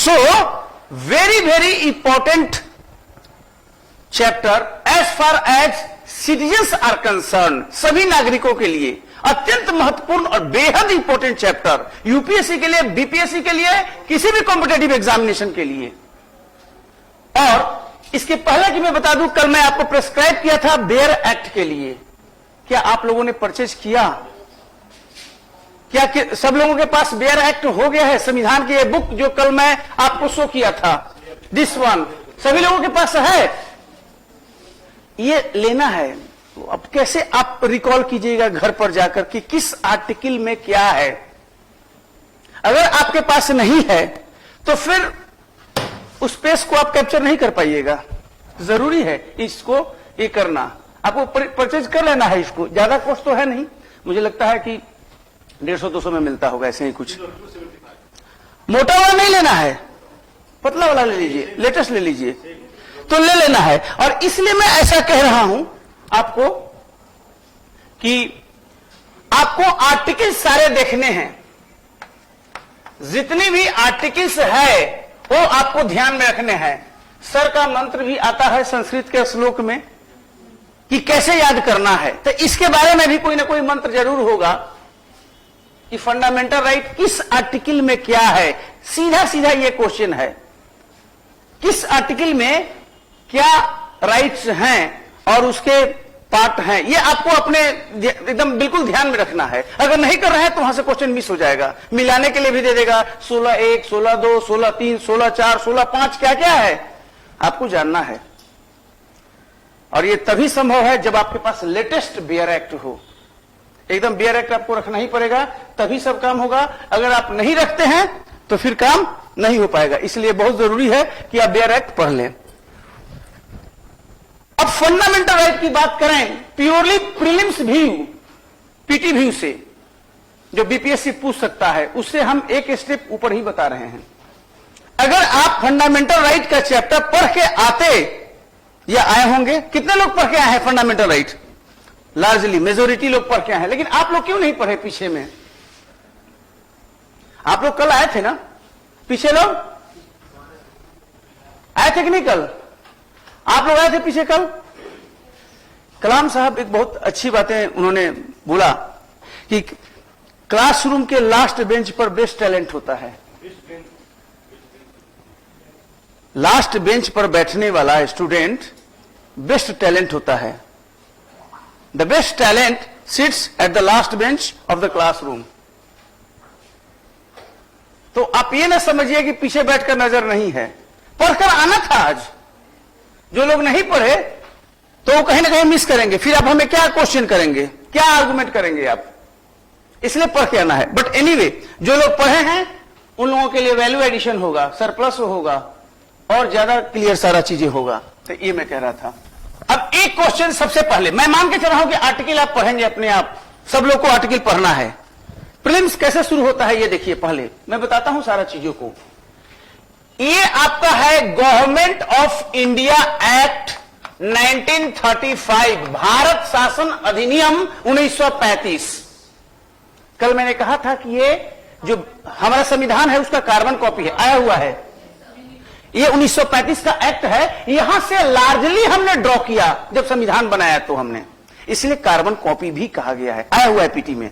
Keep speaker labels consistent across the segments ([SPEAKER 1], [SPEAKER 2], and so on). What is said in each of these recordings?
[SPEAKER 1] So, very, very important chapter as far as citizens are concerned. सभी नागरिकों के लिए अत्यंत महत्वपूर्ण और बेहद इंपॉर्टेंट चैप्टर, यूपीएससी के लिए, बीपीएससी के लिए, किसी भी कॉम्पिटेटिव एग्जामिनेशन के लिए। और इसके पहले कि मैं बता दूं, कल मैं आपको प्रेस्क्राइब किया था बेयर एक्ट के लिए। क्या आप लोगों ने परचेज किया? क्या सब लोगों के पास बेयर एक्ट हो गया है? संविधान की ये बुक जो कल मैं आपको शो किया था, दिस वन, सभी लोगों के पास है? ये लेना है। तो अब कैसे आप रिकॉल कीजिएगा घर पर जाकर कि किस आर्टिकल में क्या है? अगर आपके पास नहीं है तो फिर उस पेज को आप कैप्चर नहीं कर पाइएगा। जरूरी है इसको ये करना, आपको परचेज कर लेना है। इसको ज्यादा कॉस्ट तो है नहीं, मुझे लगता है कि 150-200 में मिलता होगा, ऐसे ही कुछ। मोटा वाला नहीं लेना है, पतला वाला ले लीजिए, लेटेस्ट ले लीजिए, तो ले लेना है। और इसलिए मैं ऐसा कह रहा हूं आपको कि आपको आर्टिकल सारे देखने हैं, जितनी भी आर्टिकल्स है वो आपको ध्यान में रखने हैं। सर का मंत्र भी आता है संस्कृत के श्लोक में कि कैसे याद करना है, तो इसके बारे में भी कोई ना कोई मंत्र जरूर होगा कि फंडामेंटल राइट किस आर्टिकल में क्या है। सीधा सीधा ये क्वेश्चन है, किस आर्टिकल में क्या राइट्स हैं और उसके पार्ट हैं, ये आपको अपने एकदम बिल्कुल ध्यान में रखना है। अगर नहीं कर रहे हैं तो वहां से क्वेश्चन मिस हो जाएगा। मिलाने के लिए भी दे देगा 16(1), 16(2), 16(3), 16(4), 16(5), क्या क्या है आपको जानना है। और ये तभी संभव है जब आपके पास लेटेस्ट बेयर एक्ट हो। एकदम बेयर एक्ट आपको रखना ही पड़ेगा, तभी सब काम होगा। अगर आप नहीं रखते हैं तो फिर काम नहीं हो पाएगा। इसलिए बहुत जरूरी है कि आप बेयर एक्ट पढ़ लें। अब फंडामेंटल राइट की बात करें, purely prelims view, PT view से जो बीपीएससी पूछ सकता है, उससे हम एक स्टेप ऊपर ही बता रहे हैं। अगर आप फंडामेंटल राइट का चैप्टर पढ़ के आते या आए होंगे, कितने लोग पढ़ के आए हैं फंडामेंटल राइट? लार्जली मेजोरिटी लोग पढ़ के आए हैं। लेकिन आप लोग क्यों नहीं पढ़े पीछे में? आप लोग कल आए थे ना, पीछे लोग आए थे कि नहीं? कल आप लोग आए थे पीछे। कल कलाम साहब एक बहुत अच्छी बातें उन्होंने बोला कि क्लासरूम के लास्ट बेंच पर बेस्ट टैलेंट होता है। लास्ट बेंच पर बैठने वाला स्टूडेंट बेस्ट टैलेंट होता है। The best talent seats at the last bench of the classroom. तो आप ये ना समझिए कि पीछे बैठकर नजर नहीं है, पढ़कर आना था। आज जो लोग नहीं पढ़े तो वो कहीं ना कहीं मिस करेंगे, फिर आप हमें क्या क्वेश्चन करेंगे, क्या आर्गुमेंट करेंगे आप? इसलिए पढ़ के आना है। बट एनीवे, जो लोग पढ़े हैं उन लोगों के लिए वैल्यू एडिशन होगा, सरप्लस होगा और ज्यादा क्लियर सारा चीजें होगा। तो ये मैं कह रहा था। अब एक क्वेश्चन सबसे पहले मैं मान के चल रहा हूं कि आर्टिकल आप पढ़ेंगे अपने आप, सब लोग को आर्टिकल पढ़ना है। प्रीलिम्स कैसे शुरू होता है ये देखिए, पहले मैं बताता हूं सारा चीजों को। ये आपका है government of India act 1935, Bharat शासन अधिनियम 1935। कल मैंने कहा था कि ये जो हमारा संविधान है उसका कार्बन कॉपी है, आया हुआ है। ये 1935 का एक्ट है, यहां से लार्जली हमने ड्रॉ किया जब संविधान बनाया तो हमने, इसलिए कार्बन कॉपी भी कहा गया है, आया हुआ है पीटी में।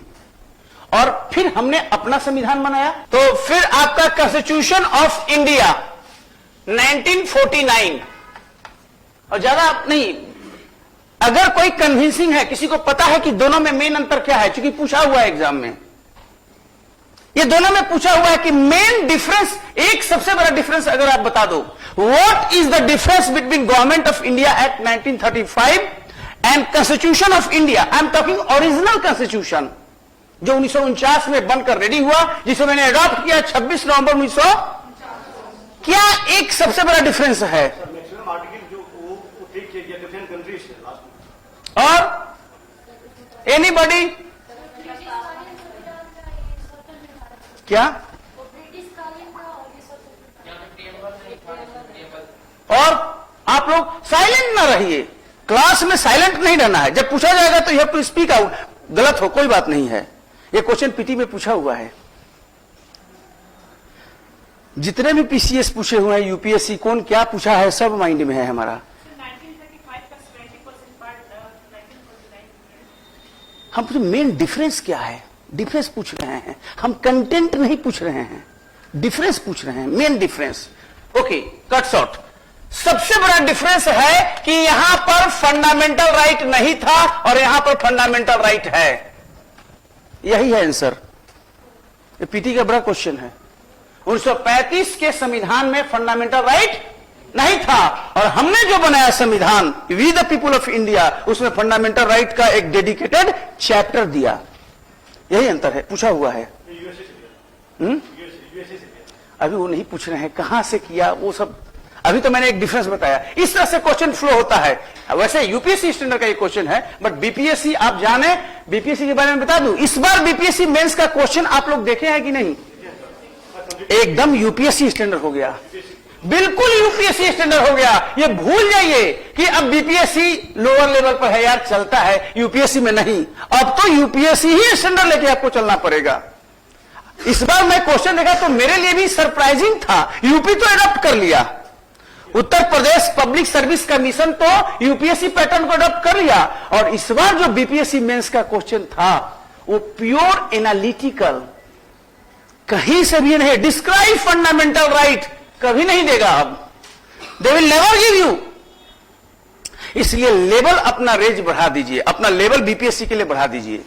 [SPEAKER 1] और फिर हमने अपना संविधान बनाया। तो फिर आपका कॉन्स्टिट्यूशन ऑफ इंडिया 1949, और ज्यादा नहीं, अगर कोई कन्विंसिंग है, किसी को पता है कि दोनों में मेन अंतर क्या है, क्योंकि पूछा हुआ है एग्जाम में, ये दोनों में पूछा हुआ है कि मेन डिफरेंस, एक सबसे बड़ा डिफरेंस अगर आप बता दो, what is the difference between government of India act 1935 and constitution of India? I am talking original constitution जो 1949 में बनकर रेडी हुआ, जिसे मैंने अडॉप्ट किया 26 नवंबर 1900। क्या एक सबसे बड़ा डिफरेंस है? और एनीबॉडी क्या? और आप लोग साइलेंट ना रहिए, क्लास में साइलेंट नहीं रहना है। जब पूछा जाएगा तो you have to speak out. गलत हो कोई बात नहीं है, ये क्वेश्चन पीटी में पूछा हुआ है। जितने भी पीसीएस पूछे हुए हैं, यूपीएससी कौन क्या पूछा है, सब माइंड में है हमारा। हम मेन डिफरेंस क्या है, डिफरेंस पूछ रहे हैं हम, कंटेंट नहीं पूछ रहे हैं, डिफरेंस पूछ रहे हैं, main difference. Okay, cut short. सबसे बड़ा डिफरेंस है कि यहां पर फंडामेंटल राइट नहीं था और यहां पर फंडामेंटल राइट है। यही है आंसर। ये पीटी का बड़ा क्वेश्चन है। 1935 के संविधान में फंडामेंटल राइट नहीं था और हमने जो बनाया संविधान we the people of India, उसमें फंडामेंटल राइट का एक डेडिकेटेड चैप्टर दिया। यही अंतर है, पूछा हुआ है। अभी वो नहीं पूछ रहे हैं कहां से किया, वो सब अभी तो मैंने एक डिफरेंस बताया। इस तरह से क्वेश्चन फ्लो होता है। वैसे यूपीएससी स्टैंडर्ड का ये क्वेश्चन है, बट बीपीएससी आप जाने, बीपीएससी के बारे में बता दूं, इस बार बीपीएससी मेंस का क्वेश्चन आप लोग देखे हैं कि नहीं? एकदम यूपीएससी स्टैंडर्ड हो गया, बिल्कुल यूपीएससी स्टैंडर्ड हो गया। ये भूल जाइए कि अब बीपीएससी लोअर लेवल पर है यार, चलता है, यूपीएससी में नहीं। अब तो यूपीएससी ही स्टैंडर्ड लेके आपको चलना पड़ेगा। इस बार मैं क्वेश्चन देखा तो मेरे लिए भी सरप्राइजिंग था, यूपी तो एडॉप्ट कर लिया, Uttar Pradesh public service commission तो यूपीएससी पैटर्न को अडॉप्ट कर लिया, और इस बार जो बीपीएससी मेंस का क्वेश्चन था वो प्योर एनालिटिकल, कहीं से भी नहीं, डिस्क्राइब फंडामेंटल राइट कभी नहीं देगा। अब they will never give you. इसलिए लेवल अपना रेंज बढ़ा दीजिए, अपना लेवल बीपीएससी के लिए बढ़ा दीजिए।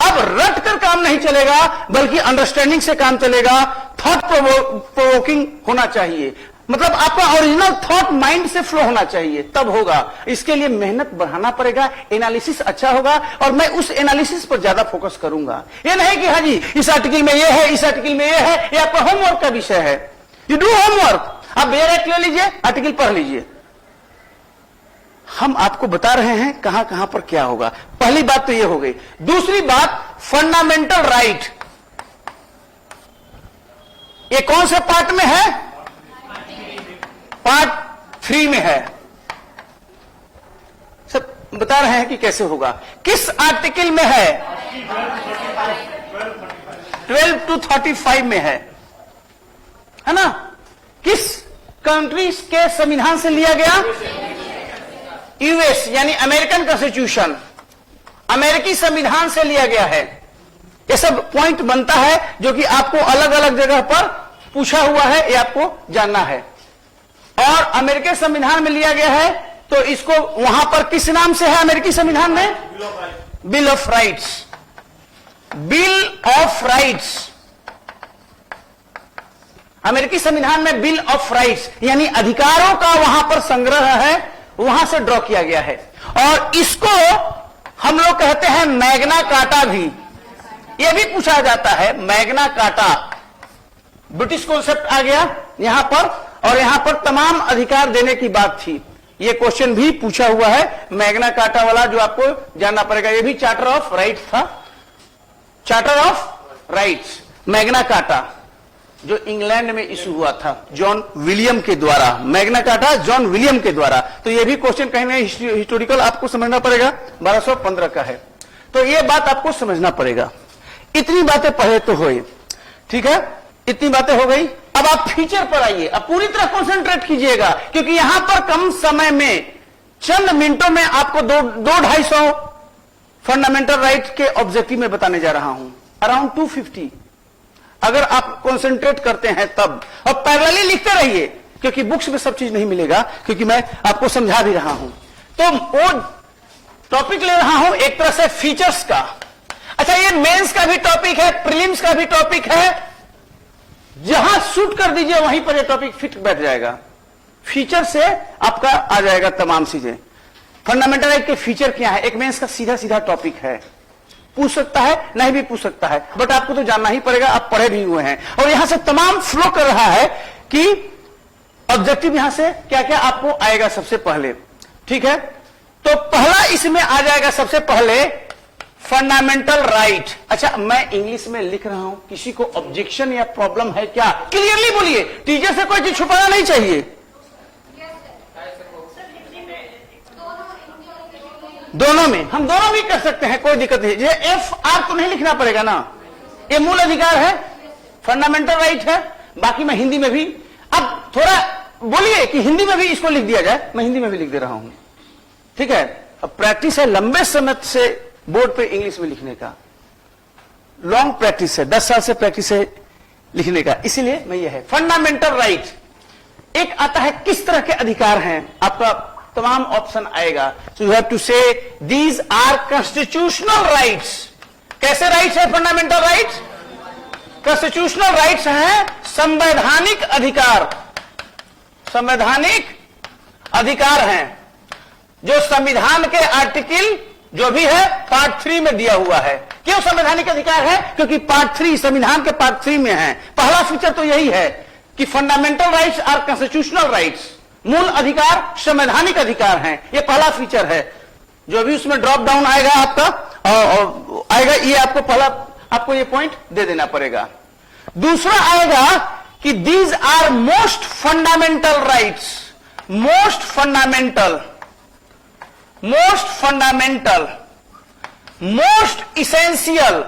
[SPEAKER 1] अब रट कर काम नहीं चलेगा, बल्कि अंडरस्टैंडिंग से काम चलेगा। थॉट प्रोवोकिंग होना चाहिए, मतलब आपका ओरिजिनल थॉट माइंड से फ्लो होना चाहिए, तब होगा। इसके लिए मेहनत बढ़ाना पड़ेगा, एनालिसिस अच्छा होगा, और मैं उस एनालिसिस पर ज्यादा फोकस करूंगा। ये नहीं कि हाँ जी इस आर्टिकल में ये है, इस आर्टिकल में ये है, ये आपका होमवर्क का विषय है। यू डू होमवर्क, आप बेयर एक्ट ले लीजिए, आर्टिकल पढ़ लीजिए। हम आपको बता रहे हैं कहां कहां पर क्या होगा। पहली बात तो ये हो गई। दूसरी बात, फंडामेंटल राइट ये कौन से पार्ट में है? पार्ट 3 में है। सब बता रहे हैं कि कैसे होगा। किस आर्टिकल में है? 12 to 35 में है ना? किस कंट्री के संविधान से लिया गया? यूएस यानी अमेरिकन कॉन्स्टिट्यूशन, अमेरिकी संविधान से लिया गया है। ये सब पॉइंट बनता है जो कि आपको अलग अलग जगह पर पूछा हुआ है, ये आपको जानना है। और अमेरिकी संविधान में लिया गया है, तो इसको वहां पर किस नाम से है अमेरिकी संविधान में? Bill of rights. Bill of rights, अमेरिकी संविधान में बिल ऑफ राइट्स यानी अधिकारों का वहां पर संग्रह है, वहां से ड्रॉ किया गया है। और इसको हम लोग कहते हैं मैग्ना कार्टा भी। यह भी पूछा जाता है मैग्ना कार्टा, ब्रिटिश कॉन्सेप्ट आ गया यहां पर, और यहां पर तमाम अधिकार देने की बात थी। यह क्वेश्चन भी पूछा हुआ है मैग्ना कार्टा वाला, जो आपको जानना पड़ेगा। यह भी चार्टर ऑफ राइट्स था, charter of rights, Magna carta, जो इंग्लैंड में इशू हुआ था जॉन विलियम के द्वारा। मैग्ना कार्टा जॉन विलियम के द्वारा। तो यह भी क्वेश्चन कहीं ना हिस्टोरिकल आपको समझना पड़ेगा, 1215 का है, तो यह बात आपको समझना पड़ेगा। इतनी बातें पढ़े तो हुए, ठीक है, इतनी बातें हो गई। अब आप फीचर पर आइए, अब पूरी तरह कंसंट्रेट कीजिएगा, क्योंकि यहां पर कम समय में, चंद मिनटों में आपको 200-250 फंडामेंटल राइट के ऑब्जेक्टिव में बताने जा रहा हूं, अराउंड 250, अगर आप कंसंट्रेट करते हैं तब। और पैरेलली लिखते रहिए, क्योंकि बुक्स में सब चीज नहीं मिलेगा, क्योंकि मैं आपको समझा भी रहा हूं। तो वो टॉपिक ले रहा हूं एक तरह से फीचर्स का। अच्छा, ये मेंस का भी टॉपिक है, प्रीलिम्स का भी टॉपिक है, जहां शूट कर दीजिए वहीं पर ये टॉपिक फिट बैठ जाएगा। फीचर से आपका आ जाएगा तमाम चीजें। फंडामेंटल राइट के फीचर क्या है, एक मेंस का सीधा सीधा टॉपिक है, पूछ सकता है, नहीं भी पूछ सकता है, बट आपको तो जानना ही पड़ेगा, आप पढ़े भी हुए हैं। और यहां से तमाम फ्लो कर रहा है कि ऑब्जेक्टिव यहां से क्या क्या आपको आएगा सबसे पहले, ठीक है। तो पहला इसमें आ जाएगा सबसे पहले फंडामेंटल राइट। अच्छा, मैं इंग्लिश में लिख रहा हूं, किसी को ऑब्जेक्शन या प्रॉब्लम है क्या? क्लियरली बोलिए, टीचर से कोई चीज छुपाना नहीं चाहिए। दोनों में, हम दोनों भी कर सकते हैं, कोई दिक्कत नहीं। जैसे एफ आर तो नहीं लिखना पड़ेगा ना, ये मूल अधिकार है, फंडामेंटल राइट है। बाकी मैं हिंदी में भी, अब थोड़ा बोलिए कि हिंदी में भी इसको लिख दिया जाए, मैं हिंदी में भी लिख दे रहा हूं, ठीक है। अब प्रैक्टिस है लंबे समय से बोर्ड पे इंग्लिश में लिखने का, लॉन्ग प्रैक्टिस है, 10 साल से प्रैक्टिस है लिखने का, इसीलिए मैं ये है फंडामेंटल राइट। एक आता है किस तरह के अधिकार हैं, आपका तमाम ऑप्शन आएगा, सो यू हैव टू से दीज आर कॉन्स्टिट्यूशनल राइट्स। कैसे राइट्स है फंडामेंटल राइट्स? कॉन्स्टिट्यूशनल राइट्स हैं संवैधानिक अधिकार, संवैधानिक अधिकार हैं जो संविधान के आर्टिकल जो भी है पार्ट 3 में दिया हुआ है। क्यों संवैधानिक अधिकार है? क्योंकि पार्ट 3 संविधान के पार्ट 3 में है। पहला फीचर तो यही है कि fundamental rights are constitutional rights, मूल अधिकार संवैधानिक अधिकार हैं, यह पहला फीचर है। जो भी उसमें ड्रॉप डाउन आएगा आपका आएगा, ये आपको पहला आपको ये पॉइंट दे देना पड़ेगा। दूसरा आएगा कि these are most fundamental rights, most fundamental, most fundamental, most essential.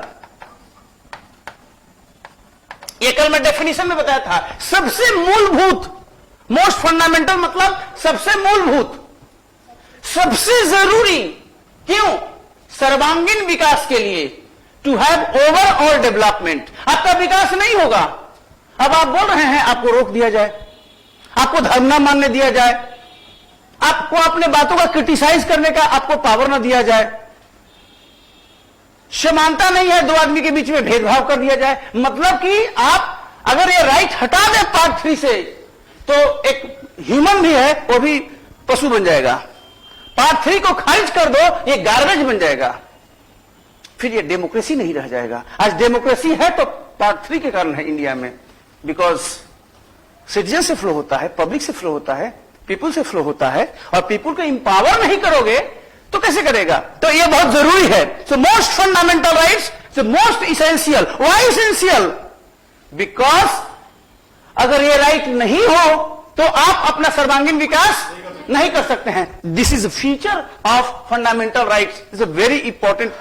[SPEAKER 1] ये कल मैं डेफिनेशन में बताया था, सबसे मूलभूत। मोस्ट फंडामेंटल मतलब सबसे मूलभूत, सबसे जरूरी। क्यों? सर्वांगीण विकास के लिए, टू हैव ओवरऑल डेवलपमेंट। आपका विकास नहीं होगा, अब आप बोल रहे हैं आपको रोक दिया जाए, आपको धर्म ना मानने दिया जाए, आपको अपने बातों का क्रिटिसाइज करने का आपको पावर ना दिया जाए, समानता नहीं है, दो आदमी के बीच में भेदभाव कर दिया जाए। मतलब कि आप अगर ये राइट हटा दें पार्ट 3 से, तो एक ह्यूमन भी है वो भी पशु बन जाएगा। पार्ट 3 को खारिज कर दो, ये गार्बेज बन जाएगा, फिर ये डेमोक्रेसी नहीं रह जाएगा। आज डेमोक्रेसी है तो पार्ट 3 के कारण है इंडिया में, बिकॉज सिटीजन से फ्लो होता है, पब्लिक से फ्लो होता है, पीपुल से फ्लो होता है, और पीपुल को इंपावर नहीं करोगे तो कैसे करेगा? तो ये बहुत जरूरी है। So most fundamental rights, so most essential. Why essential? Because अगर ये राइट नहीं हो तो आप अपना सर्वांगीण विकास नहीं कर सकते हैं। This is a feature of fundamental rights, is a very important.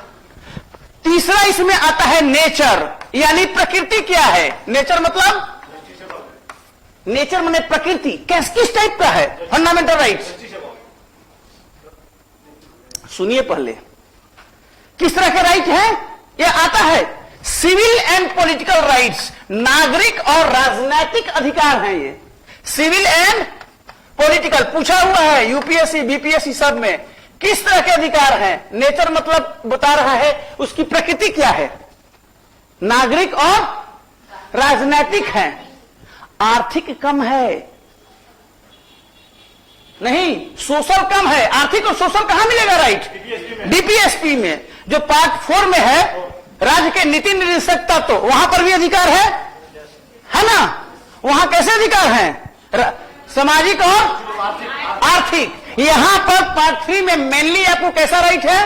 [SPEAKER 1] तीसरा इसमें आता है नेचर, यानी प्रकृति क्या है? नेचर मतलब, नेचर माने प्रकृति। किस टाइप का है फंडामेंटल राइट्स? सुनिए पहले, किस तरह के राइट है? यह आता है सिविल एंड पॉलिटिकल राइट्स, नागरिक और राजनीतिक अधिकार हैं ये। सिविल एंड पॉलिटिकल पूछा हुआ है यूपीएससी बीपीएससी सब में, किस तरह के अधिकार हैं? नेचर मतलब बता रहा है उसकी प्रकृति क्या है, नागरिक और राजनीतिक हैं। आर्थिक कम है नहीं, सोशल कम है। आर्थिक और सोशल कहां मिलेगा राइट? डीपीएसपी में। जो पार्ट 4 में है राज्य के नीति निर्देशक तत्व, तो वहां पर भी अधिकार है ना? वहां कैसे अधिकार हैं? सामाजिक और आर्थिक। यहां पर पार्ट 3 में मेनली आपको कैसा राइट है?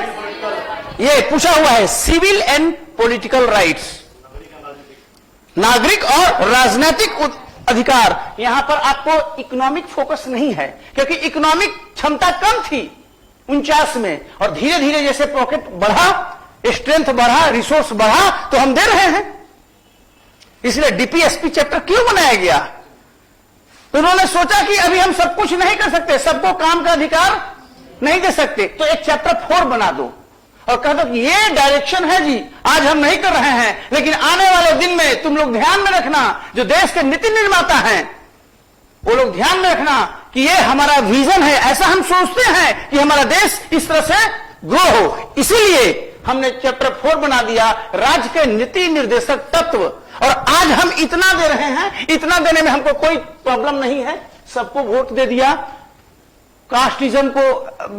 [SPEAKER 1] ये पूछा हुआ है सिविल एंड पॉलिटिकल राइट्स, नागरिक और राजनीतिक अधिकार। यहां पर आपको इकोनॉमिक फोकस नहीं है, क्योंकि इकोनॉमिक क्षमता कम थी 49 में, और धीरे धीरे जैसे पॉकेट बढ़ा, स्ट्रेंथ बढ़ा, रिसोर्स बढ़ा, तो हम दे रहे हैं। इसलिए डीपीएसपी चैप्टर क्यों बनाया गया? तो उन्होंने सोचा कि अभी हम सब कुछ नहीं कर सकते, सबको काम का अधिकार नहीं दे सकते, तो एक चैप्टर 4 बना दो और कह दो कि ये डायरेक्शन है जी, आज हम नहीं कर रहे हैं, लेकिन आने वाले दिन में तुम लोग ध्यान में रखना, जो देश के नीति निर्माता हैं वो लोग ध्यान में रखना कि ये हमारा विजन है, ऐसा हम सोचते हैं कि हमारा देश इस तरह से ग्रो हो। इसीलिए हमने चैप्टर 4 बना दिया, राज्य के नीति निर्देशक तत्व। और आज हम इतना दे रहे हैं, इतना देने में हमको कोई प्रॉब्लम नहीं है, सबको वोट दे दिया, कास्टिज्म को,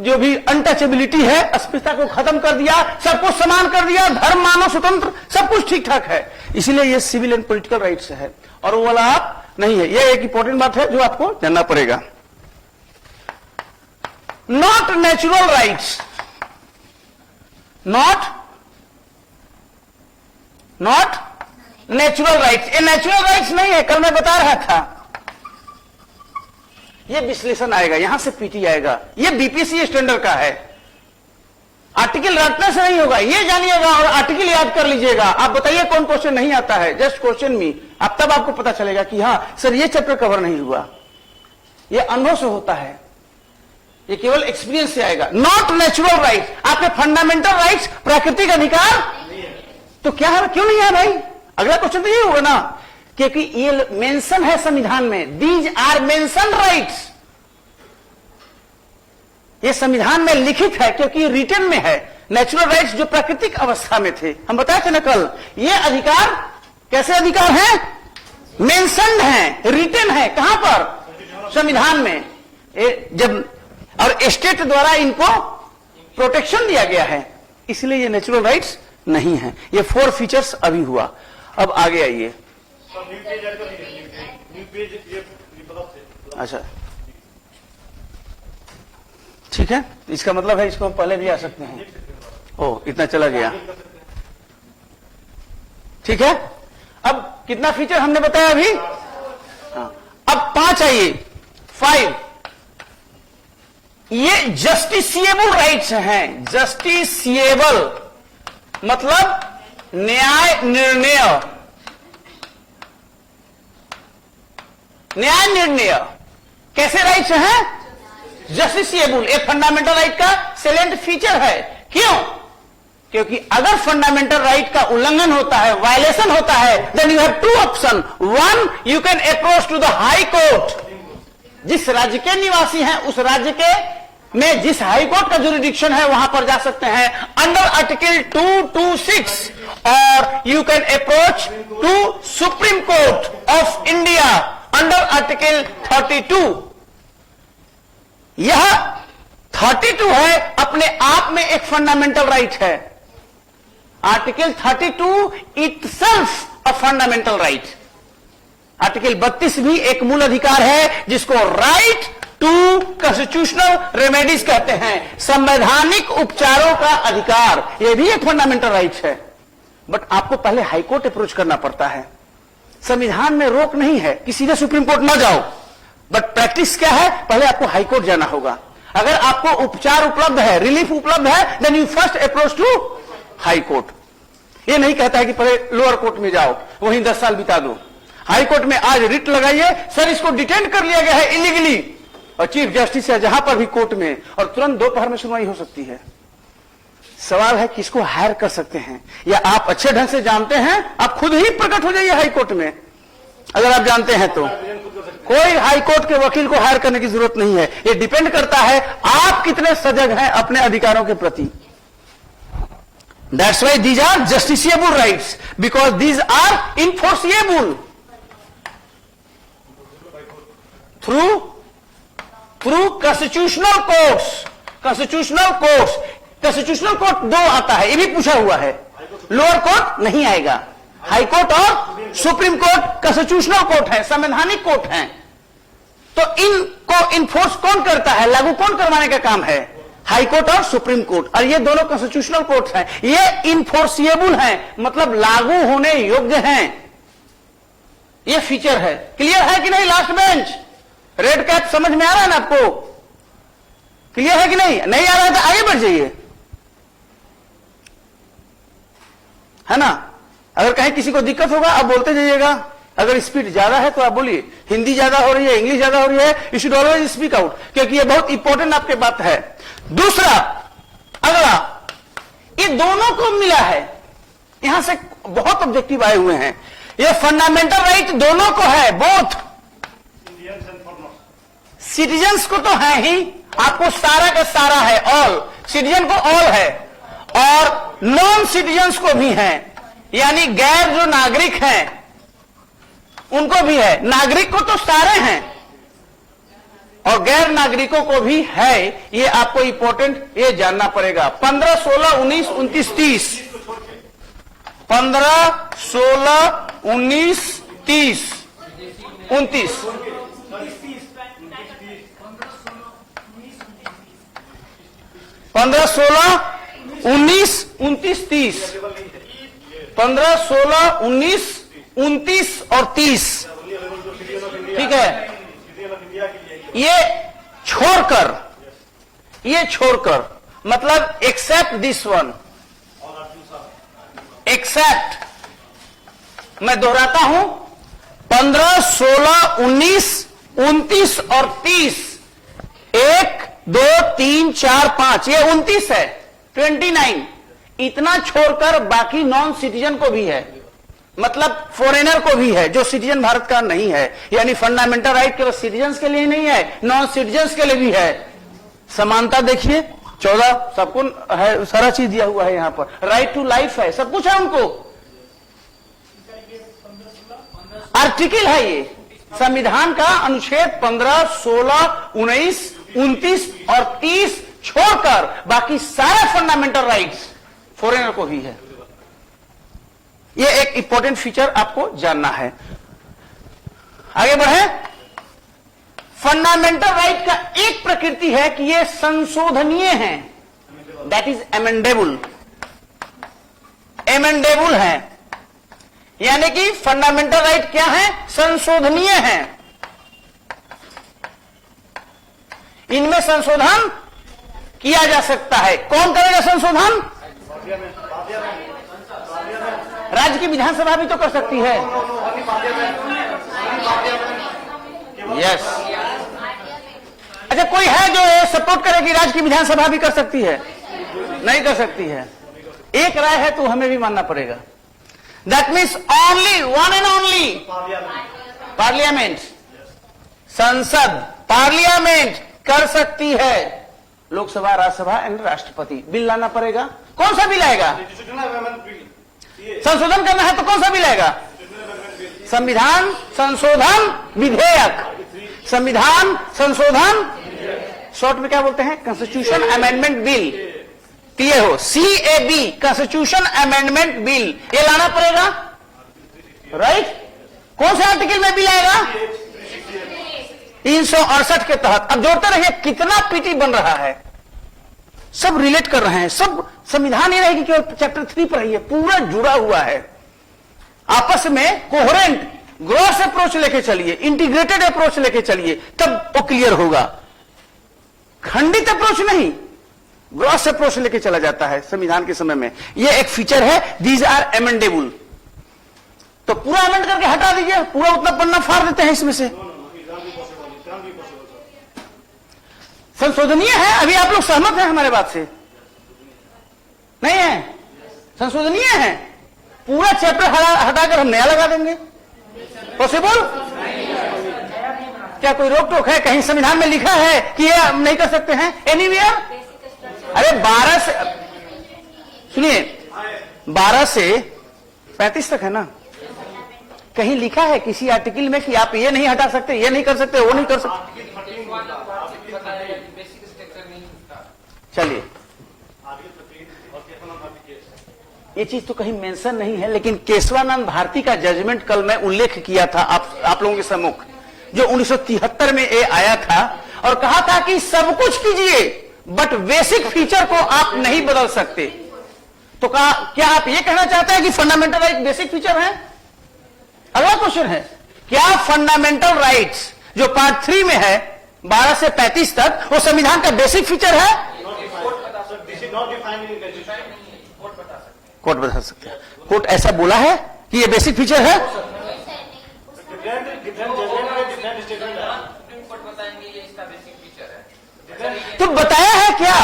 [SPEAKER 1] जो भी अनटचेबिलिटी है, अस्पृश्यता को खत्म कर दिया, सबको समान कर दिया, धर्म मानव स्वतंत्र, सब कुछ ठीक ठाक है। इसलिए ये सिविल एंड पॉलिटिकल राइट्स है, और वो वाला आप नहीं है। ये एक इंपॉर्टेंट बात है जो आपको जानना पड़ेगा। Not natural rights, not natural rights. ये नेचुरल राइट्स नहीं है, कल मैं बता रहा था। ये विश्लेषण आएगा, यहां से पीटी आएगा, ये बीपीएससी स्टैंडर्ड का है। आर्टिकल रटने से नहीं होगा, ये जानिएगा और आर्टिकल याद कर लीजिएगा। आप बताइए कौन क्वेश्चन नहीं आता है, जस्ट क्वेश्चन मी, अब तब आपको पता चलेगा कि हां सर ये चैप्टर कवर नहीं हुआ। ये अनुभव से होता है, ये केवल एक्सपीरियंस से आएगा। नॉट नेचुरल राइट, आपके फंडामेंटल राइट्स, प्राकृतिक अधिकार तो क्या है, क्यों नहीं है भाई? अगला क्वेश्चन तो ये होगा ना, क्योंकि ये मेंशन है संविधान में, दीज आर मेंशन राइट्स। ये संविधान में लिखित है क्योंकि रिटन में है। नेचुरल राइट्स जो प्राकृतिक अवस्था में थे, हम बताए थे ना कल, ये अधिकार कैसे अधिकार है? मेंशन्ड है, रिटन है, कहां पर? संविधान में। जब और स्टेट द्वारा इनको प्रोटेक्शन दिया गया है, इसलिए ये नेचुरल राइट्स नहीं है। ये 4 फीचर्स अभी हुआ। अब आगे आइए। अच्छा ठीक है, इसका मतलब है इसको हम पहले भी आ सकते हैं। ओ इतना चला गया, ठीक है। अब कितना फीचर हमने बताया अभी? हाँ, अब 5 आइए, 5। ये जस्टिसिएबल राइट्स हैं। जस्टिसिएबल मतलब न्याय निर्णय, न्याय निर्णय कैसे राइट्स हैं? जस्टिसिएबल एक फंडामेंटल राइट का सैलेंट फीचर है। क्यों? क्योंकि अगर फंडामेंटल राइट का उल्लंघन होता है, वायलेशन होता है, then you have 2 option. 1, you can approach to the high court. जिस राज्य के निवासी हैं उस राज्य के में जिस हाई कोर्ट का जुरिडिक्शन है वहां पर जा सकते हैं अंडर आर्टिकल 226, और you can approach to supreme court of India under article 32। यह 32 है, अपने आप में एक फंडामेंटल राइट है। Article 32 itself a fundamental right. Article 32 भी एक मूल अधिकार है जिसको राइट टू कॉन्स्टिट्यूशनल रेमेडीज कहते हैं, संवैधानिक उपचारों का अधिकार। यह भी एक फंडामेंटल राइट है, बट आपको पहले हाईकोर्ट अप्रोच करना पड़ता है। संविधान में रोक नहीं है कि सीधे सुप्रीम कोर्ट ना जाओ, बट प्रैक्टिस क्या है? पहले आपको हाईकोर्ट जाना होगा। अगर आपको उपचार उपलब्ध है, रिलीफ उपलब्ध है, then you first approach to high court. ये नहीं कहता है कि पहले लोअर कोर्ट में जाओ, वहीं 10 साल बिता दो। हाईकोर्ट में आज रिट लगाइए, सर इसको डिटेन कर लिया गया है इलीगली, और चीफ जस्टिस है जहां पर भी कोर्ट में, और तुरंत दोपहर में सुनवाई हो सकती है। सवाल है किसको हायर कर सकते हैं, या आप अच्छे ढंग से जानते हैं, आप खुद ही प्रकट हो जाइए हाईकोर्ट में। अगर आप जानते हैं तो कोई हाईकोर्ट के वकील को हायर करने की जरूरत नहीं है। ये डिपेंड करता है आप कितने सजग हैं अपने अधिकारों के प्रति। That's why these are justiciable rights, because these are enforceable through constitutional courts. Constitutional courts, constitutional court 2 आता है, ये भी पूछा हुआ है। लोअर कोर्ट नहीं आएगा, हाई कोर्ट और सुप्रीम कोर्ट कॉन्स्टिट्यूशनल कोर्ट है, संवैधानिक कोर्ट है। तो इनको इन्फोर्स कौन करता है, लागू कौन करवाने का काम है? हाई कोर्ट और सुप्रीम कोर्ट। और ये दोनों कॉन्स्टिट्यूशनल कोर्ट हैं, ये इनफोर्सिएबल हैं, मतलब लागू होने योग्य हैं। ये फीचर है। क्लियर है कि नहीं? लास्ट बेंच, रेड कैप समझ में आ रहा है ना आपको? क्लियर है कि नहीं? नहीं आ रहा है तो आगे बढ़ जाइए, है ना। अगर कहीं किसी को दिक्कत होगा आप बोलते जाइएगा। अगर स्पीड ज्यादा है तो आप बोलिए, हिंदी ज्यादा हो रही है, इंग्लिश ज्यादा हो रही है, you should always speak out, क्योंकि ये बहुत इंपॉर्टेंट आपके बात है। दूसरा, अगला, ये दोनों को मिला है। यहां से बहुत ऑब्जेक्टिव आए हुए हैं। ये फंडामेंटल राइट दोनों को है, बोथ। सिटीजन्स को तो है ही, आपको सारा का सारा है, ऑल सिटीजन को ऑल है, और नॉन सिटीजन्स को भी है, यानी गैर जो नागरिक हैं उनको भी है। नागरिक को तो सारे हैं और गैर नागरिकों को भी है। ये आपको इंपॉर्टेंट ये जानना पड़ेगा। 15, 16, 19, 29, 30। 15, 16, 19, 30, 29। 15, 16, 19, 29, 30। 15, 16, 19, 29 और 30, ठीक है। ये छोड़कर मतलब एक्सेप्ट दिस वन, एक्सेप्ट, मैं दोहराता हूं, 15, 16, 19, 29 और 30, 1, 2, 3, 4, 5, ये 29 है, 29। इतना छोड़कर बाकी नॉन सिटीजन को भी है, मतलब फॉरेनर को भी है, जो सिटीजन भारत का नहीं है। यानी फंडामेंटल राइट केवल सिटीजन के लिए नहीं है, नॉन सिटीजन के लिए भी है। समानता देखिए, 14 सबको है, सारा चीज दिया हुआ है यहां पर। राइट टू लाइफ है, सब कुछ है उनको। आर्टिकल है ये, संविधान का अनुच्छेद 15, 16, 19, 29 और 30 छोड़कर बाकी सारे फंडामेंटल राइट्स फॉरेनर को भी है। ये एक इंपॉर्टेंट फीचर आपको जानना है। आगे बढ़े। फंडामेंटल राइट का एक प्रकृति है कि ये संशोधनीय है, दैट इज एमेंडेबल। एमेंडेबल है, यानी कि फंडामेंटल राइट क्या है? संशोधनीय है। इनमें संशोधन किया जा सकता है। कौन करेगा संशोधन? राज्य की विधानसभा भी तो कर सकती है। यस। अच्छा, कोई है जो सपोर्ट करे कि राज्य की विधानसभा भी कर सकती है? नहीं कर सकती है। एक राय है तो हमें भी मानना पड़ेगा। That means only one and only parliament, संसद, पार्लियामेंट कर सकती है। लोकसभा, राज्यसभा एंड राष्ट्रपति बिल लाना पड़ेगा। कौन सा बिल आएगा? संशोधन करना है तो कौन सा बिल आएगा? संविधान संशोधन विधेयक। संविधान संशोधन, शॉर्ट में क्या बोलते हैं? Constitution amendment bill. क्लियर हो? CAB, कॉन्स्टिट्यूशन अमेंडमेंट बिल, ये लाना पड़ेगा। राइट? कौन से आर्टिकल में बिल आएगा? 368 के तहत। अब जोड़ते रहिए कितना पीटी बन रहा है, सब रिलेट कर रहे हैं। सब संविधान ये रहेगी केवल चैप्टर 3 पर ही है, पूरा जुड़ा हुआ है आपस में। कोहेरेंट ग्रॉस अप्रोच लेके चलिए, इंटीग्रेटेड अप्रोच लेके चलिए, तब वो क्लियर होगा। खंडित अप्रोच नहीं, ग्रॉस अप्रोच लेके चला जाता है संविधान के समय में। ये एक फीचर है, दीज आर एमेंडेबल। तो पूरा अमेंड करके हटा दीजिए, पूरा उतना पन्ना फाड़ देते हैं इसमें से। संशोधनीय है। अभी आप लोग सहमत हैं हमारे बात से? नहीं है? संशोधनीय है। पूरा चैप्टर हटाकर हम नया लगा देंगे? पॉसिबल? क्या कोई रोक टोक है? कहीं संविधान में लिखा है कि ये हम नहीं कर सकते हैं? एनीवेयर? अरे 12 से, सुनिए, 12 से 35 तक है ना? कहीं लिखा है किसी आर्टिकल में कि आप ये नहीं हटा सकते, ये नहीं कर सकते, वो नहीं कर सकते? चलिए, ये चीज तो कहीं मेंशन नहीं है, लेकिन केशवानंद भारती का जजमेंट कल मैं उल्लेख किया था आप लोगों के सम्मुख, जो 1973 में ये आया था और कहा था कि सब कुछ कीजिए बट बेसिक फीचर को आप नहीं बदल सकते। तो कहा, क्या आप ये कहना चाहते हैं कि फंडामेंटल राइट बेसिक फीचर है? अगला क्वेश्चन है, क्या फंडामेंटल राइट्स जो पार्ट 3 में है 12 से 35 तक, वो संविधान का बेसिक फीचर है? कोर्ट बता सकते हैं। कोर्ट ऐसा बोला है कि ये बेसिक फीचर है? तो बताया है क्या?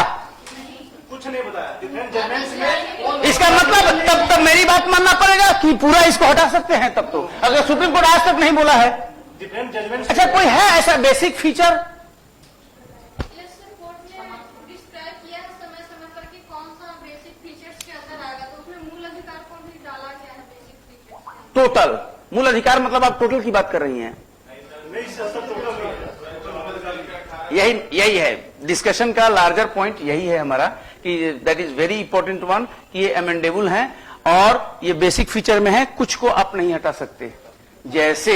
[SPEAKER 2] कुछ नहीं बताया।
[SPEAKER 1] इसका मतलब तब मेरी बात मानना पड़ेगा कि पूरा इसको हटा सकते हैं तब तो, अगर सुप्रीम कोर्ट आज तक नहीं बोला है। अच्छा, कोई है ऐसा बेसिक फीचर? टोटल मूल अधिकार मतलब आप टोटल की बात कर रही हैं? यही है डिस्कशन का लार्जर पॉइंट, यही है हमारा कि that is very important one कि ये अमेंडेबल हैं और ये बेसिक फीचर में है, कुछ को आप नहीं हटा सकते। जैसे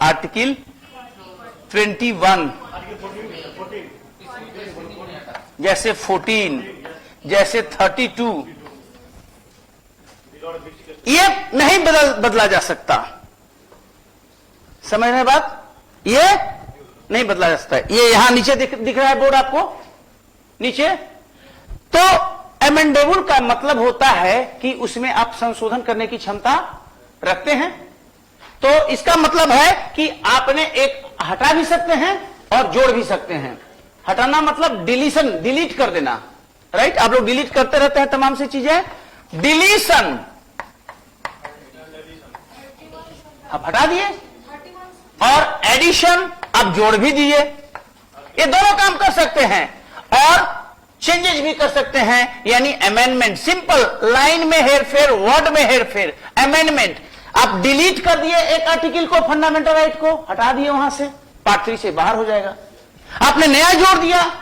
[SPEAKER 1] आर्टिकल 21, जैसे 14, जैसे 32, ये नहीं बदला जा सकता। समझ रहे हैं बात? ये नहीं बदला जा सकता। ये यहां नीचे दिख रहा है बोर्ड आपको नीचे। तो अमेंडेबल का मतलब होता है कि उसमें आप संशोधन करने की क्षमता रखते हैं। तो इसका मतलब है कि आपने एक हटा भी सकते हैं और जोड़ भी सकते हैं। हटाना मतलब डिलीशन, डिलीट कर देना, राइट। आप लोग डिलीट करते रहते हैं तमाम सी चीजें। डिलीशन आप हटा दिए, और एडिशन आप जोड़ भी दिए। ये दोनों काम कर सकते हैं और चेंजेस भी कर सकते हैं, यानी अमेंडमेंट। सिंपल, लाइन में हेरफेर, वर्ड में हेरफेर, अमेंडमेंट। आप डिलीट कर दिए एक आर्टिकल को, फंडामेंटल राइट को हटा दिए, वहां से पार्ट 3 से बाहर हो जाएगा। आपने नया जोड़ दिया,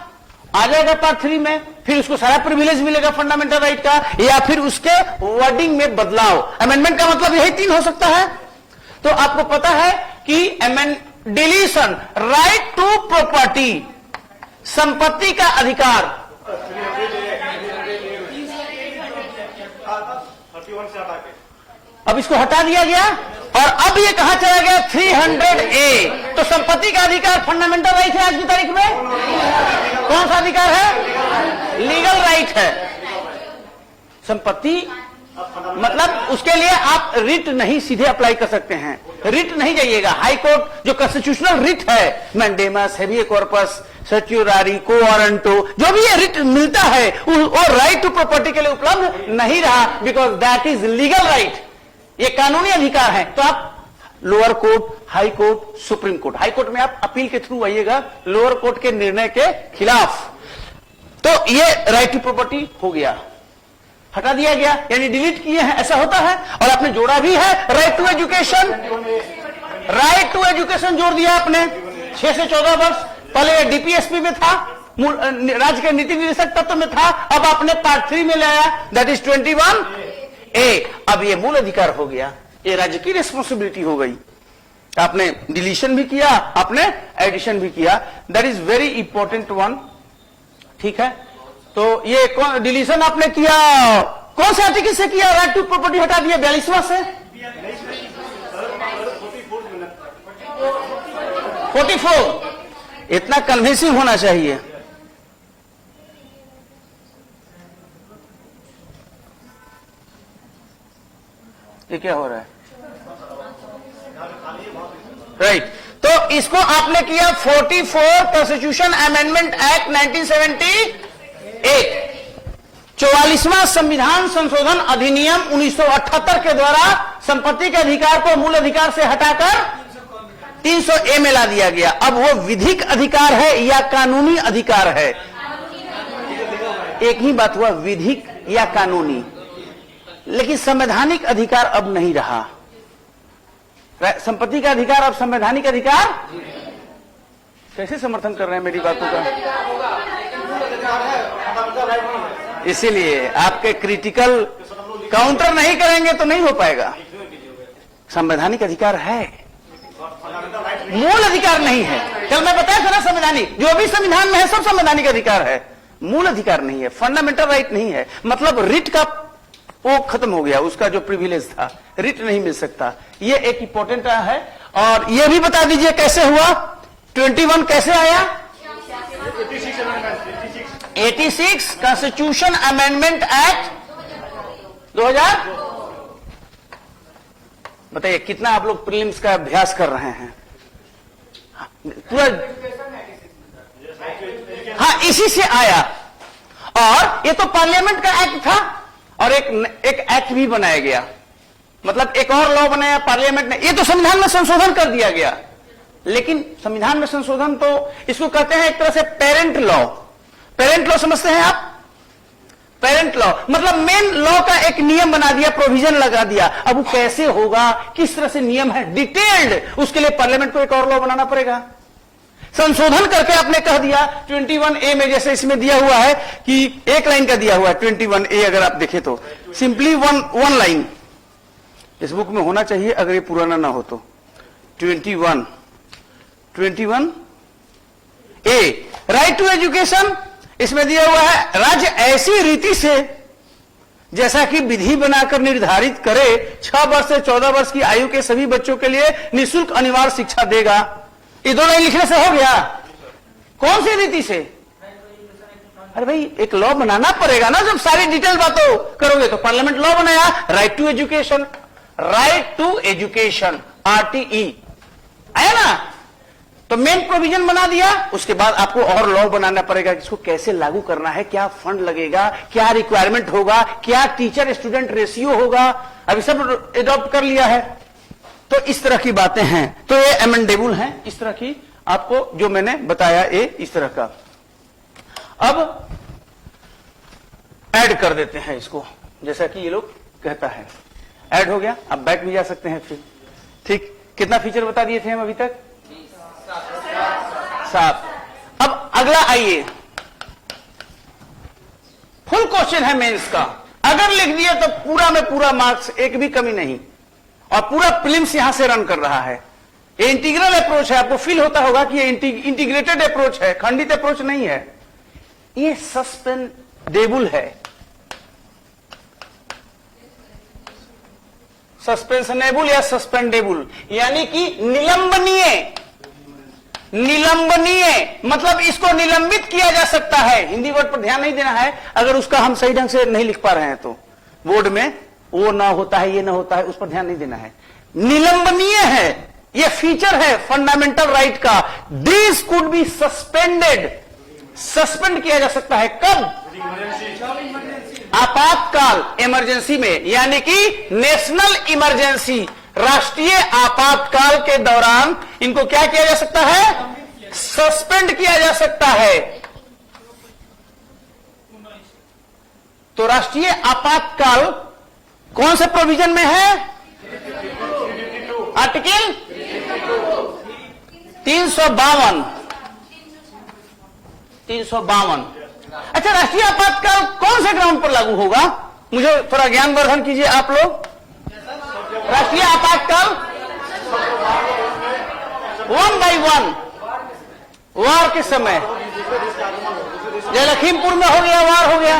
[SPEAKER 1] आ जाएगा पार्ट 3 में, फिर उसको सारा प्रिविलेज मिलेगा फंडामेंटल राइट का, या फिर उसके वर्डिंग में बदलाव। अमेंडमेंट का मतलब यही 3 हो सकता है। तो आपको पता है कि डिलीशन, राइट टू प्रॉपर्टी, संपत्ति का अधिकार।
[SPEAKER 2] 31 से हटा के
[SPEAKER 1] अब इसको हटा दिया गया, और अब ये कहां चला गया? 300A। तो संपत्ति का अधिकार फंडामेंटल राइट है आज की तारीख में? कौन सा अधिकार है? लीगल राइट है। संपत्ति मतलब उसके लिए आप रिट नहीं सीधे अप्लाई कर सकते हैं, रिट नहीं जाइएगा। हाई कोर्ट जो कॉन्स्टिट्यूशनल रिट है, mandamus, habeas corpus, certiorari, quo warranto, जो भी ये रिट मिलता है वो राइट टू प्रॉपर्टी के लिए उपलब्ध नहीं रहा, because that is legal right. ये कानूनी अधिकार है। तो आप lower court, high court, supreme court, high court में आप अपील के थ्रू आइएगा लोअर कोर्ट के निर्णय के खिलाफ। तो ये राइट टू प्रॉपर्टी हो गया, हटा दिया गया, यानी डिलीट किए हैं, ऐसा होता है। और आपने जोड़ा भी है right to education, right to education जोड़ दिया आपने 6 से 14 वर्ष। पहले डीपीएसपी में था, राज्य के नीति निदेशक तत्व में था, अब आपने पार्ट 3 में लाया, दैट इज 21A। अब ये मूल अधिकार हो गया, ये राज्य की रिस्पॉन्सिबिलिटी हो गई। आपने डिलीशन भी किया, आपने एडिशन भी किया, that is very important one. ठीक है, तो ये डिलीशन आपने किया कौन से आर्टिकल से किया? राइट टू प्रॉपर्टी हटा दिया 42वां से 44। इतना कन्विंसिंग होना चाहिए। ये क्या हो रहा है? राइट, तो इसको आपने किया 44 कॉन्स्टिट्यूशन अमेंडमेंट एक्ट 1978, 44वां संविधान संशोधन अधिनियम 1978 के द्वारा संपत्ति के अधिकार को मूल अधिकार से हटाकर 300A में ला दिया गया। अब वो विधिक अधिकार है या कानूनी अधिकार है? एक ही बात हुआ, विधिक या कानूनी। लेकिन संवैधानिक अधिकार अब नहीं रहा। संपत्ति का अधिकार अब संवैधानिक अधिकार। कैसे समर्थन कर रहे हैं मेरी बातों का? इसीलिए आपके क्रिटिकल काउंटर नहीं करेंगे तो नहीं हो पाएगा। संवैधानिक अधिकार है, मूल अधिकार नहीं है। कल मैं बताया था ना, संवैधानिक जो भी संविधान में है सब संवैधानिक अधिकार है, मूल अधिकार नहीं है, फंडामेंटल राइट नहीं है। मतलब रिट का वो खत्म हो गया, उसका जो प्रिविलेज था, रिट नहीं मिल सकता। ये एक इंपॉर्टेंट है। और ये भी बता दीजिए कैसे हुआ, 21 कैसे आया? 86 कॉन्स्टिट्यूशन अमेंडमेंट एक्ट 2000। बताइए कितना आप लोग प्रीलिम्स का अभ्यास कर रहे हैं? पूरा हाँ, इसी से आया। और ये तो पार्लियामेंट का एक्ट था, और एक एक्ट भी बनाया गया, मतलब एक और लॉ बनाया पार्लियामेंट ने। ये तो संविधान में संशोधन कर दिया गया। लेकिन संविधान में संशोधन तो इसको कहते हैं एक तरह से पेरेंट लॉ। पेरेंट लॉ समझते हैं आप? पेरेंट लॉ मतलब मेन लॉ का एक नियम बना दिया, प्रोविजन लगा दिया। अब वो कैसे होगा, किस तरह से नियम है डिटेल्ड, उसके लिए पार्लियामेंट को एक और लॉ बनाना पड़ेगा। संशोधन करके आपने कह दिया 21A में, जैसे इसमें दिया हुआ है कि एक लाइन का दिया हुआ है 21A, अगर आप देखें तो सिंपली वन लाइन इस बुक में होना चाहिए, अगर ये पुराना ना हो तो। 21A राइट टू एजुकेशन, इसमें दिया हुआ है राज्य ऐसी रीति से जैसा कि विधि बनाकर निर्धारित करे 6 वर्ष से 14 वर्ष की आयु के सभी बच्चों के लिए निःशुल्क अनिवार्य शिक्षा देगा। ये 2 लाइन लिखने से हो गया। कौन सी रीति से? अरे भाई एक लॉ बनाना पड़ेगा ना, जब सारी डिटेल बातों करोगे तो। पार्लियामेंट लॉ बनाया, right to education, right to education RTE आया ना, तो मेन प्रोविजन बना दिया। उसके बाद आपको और लॉ बनाना पड़ेगा कि इसको कैसे लागू करना है, क्या फंड लगेगा, क्या रिक्वायरमेंट होगा, क्या टीचर स्टूडेंट रेशियो होगा, अभी सब एडॉप्ट कर लिया है। तो इस तरह की बातें हैं, तो ये अमेंडेबल हैं, इस तरह की आपको जो मैंने बताया ये इस तरह का। अब ऐड कर देते हैं इसको, जैसा कि ये लोग कहता है। ऐड हो गया, अब बैक भी जा सकते हैं फिर। ठीक, कितना फीचर बता दिए थे हम अभी तक? 7। अब अगला आइए, फुल क्वेश्चन है मेंस का। अगर लिख दिए तो पूरा में पूरा मार्क्स, एक भी कमी नहीं, और पूरा प्रीलिम्स यहां से रन कर रहा है। ये इंटीग्रल अप्रोच है, आपको फील होता होगा कि ये इंटीग्रेटेड अप्रोच है, खंडित अप्रोच नहीं है। ये सस्पेंडेबल है, सस्पेंशनेबल या सस्पेंडेबल, यानी कि निलंबनीय। निलंबनीय मतलब इसको निलंबित किया जा सकता है। हिंदी वर्ड पर ध्यान नहीं देना है, अगर उसका हम सही ढंग से नहीं लिख पा रहे हैं तो बोर्ड में वो ना होता है, ये ना होता है, उस पर ध्यान नहीं देना है। निलंबनीय है, ये फीचर है फंडामेंटल राइट का। This could be suspended, suspend किया जा सकता है। कब? आपातकाल, इमरजेंसी में, यानी कि नेशनल इमरजेंसी, राष्ट्रीय आपातकाल के दौरान इनको क्या किया जा सकता है? सस्पेंड किया जा सकता है। तो राष्ट्रीय आपातकाल कौन से प्रोविजन में है? आर्टिकल 352। 352। अच्छा, राष्ट्रीय आपातकाल कौन से ग्राउंड पर लागू होगा? मुझे थोड़ा ज्ञानवर्धन कीजिए आप लोग। राष्ट्रीय आपातकाल 1 by 1 वार के समय, जय लखीमपुर में हो गया, वार हो गया,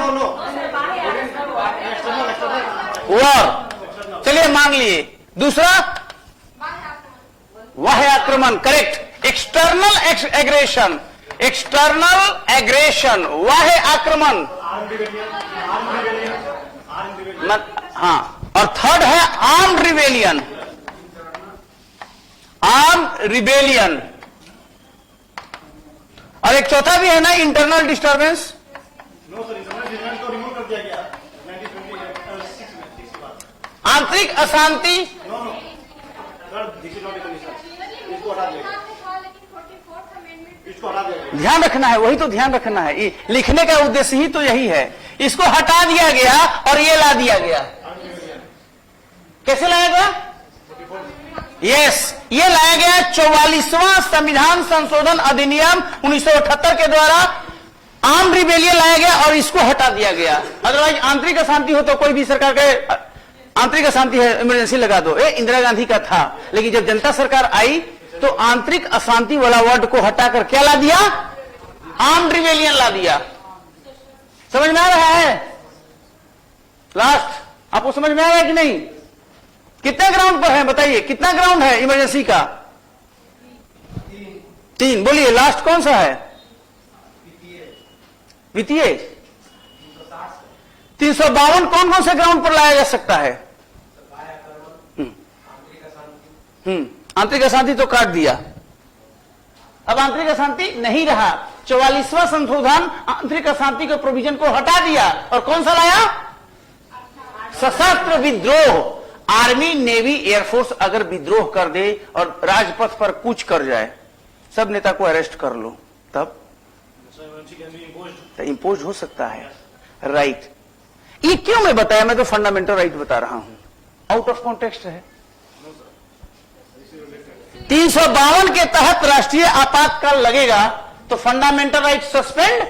[SPEAKER 1] वार, चलिए मान लिए। दूसरा वाह्य आक्रमण, correct. External aggression, external aggression, वाह्य आक्रमण, हाँ। और थर्ड है आर्म्ड रिबेलियन, आर्म्ड रिबेलियन। और एक चौथा भी है ना, internal disturbance.
[SPEAKER 2] No sir, internal disturbance को रिमूव कर दिया गया 1926 के बाद।
[SPEAKER 1] आंतरिक अशांति,
[SPEAKER 2] no no sir, this is not a condition, इसको हटा दिया गया, इसको हटा दिया गया।
[SPEAKER 1] ध्यान रखना है, वही तो ध्यान रखना है, ये लिखने का उद्देश्य ही तो यही है। इसको हटा दिया गया और ये ला दिया गया। कैसे लाया गया? यस, ये लाया गया 44वां संविधान संशोधन अधिनियम 1978 के द्वारा। आर्म्ड रिबेलियन लाया गया और इसको हटा दिया गया। अदरवाइज आंतरिक अशांति हो तो कोई भी सरकार के आंतरिक अशांति है, इमरजेंसी लगा दो। ये इंदिरा गांधी का था, लेकिन जब जनता सरकार आई तो आंतरिक अशांति वाला वर्ड को हटाकर क्या ला दिया? आर्म्ड रिबेलियन ला दिया। समझ में आ रहा है? लास्ट आपको समझ में आ रहा है कि नहीं? कितने ग्राउंड पर है बताइए, कितना ग्राउंड है इमरजेंसी का? 3। बोलिए, लास्ट कौन सा है? वित्तीय। 352 कौन कौन से ग्राउंड पर लाया जा सकता है? आंतरिक अशांति तो काट दिया, अब आंतरिक अशांति नहीं रहा। 44वां संशोधन आंतरिक अशांति के प्रोविजन को हटा दिया और कौन सा लाया? सशस्त्र विद्रोह। आर्मी, नेवी, एयरफोर्स अगर विद्रोह कर दे और राजपथ पर कूच कर जाए, सब नेता को अरेस्ट कर लो, तब तो इंपोज हो सकता है राइट। ये क्यों मैं बताया? मैं तो फंडामेंटल राइट बता रहा हूं, आउट ऑफ कॉन्टेक्स्ट है। 352 के तहत राष्ट्रीय आपातकाल लगेगा तो फंडामेंटल राइट सस्पेंड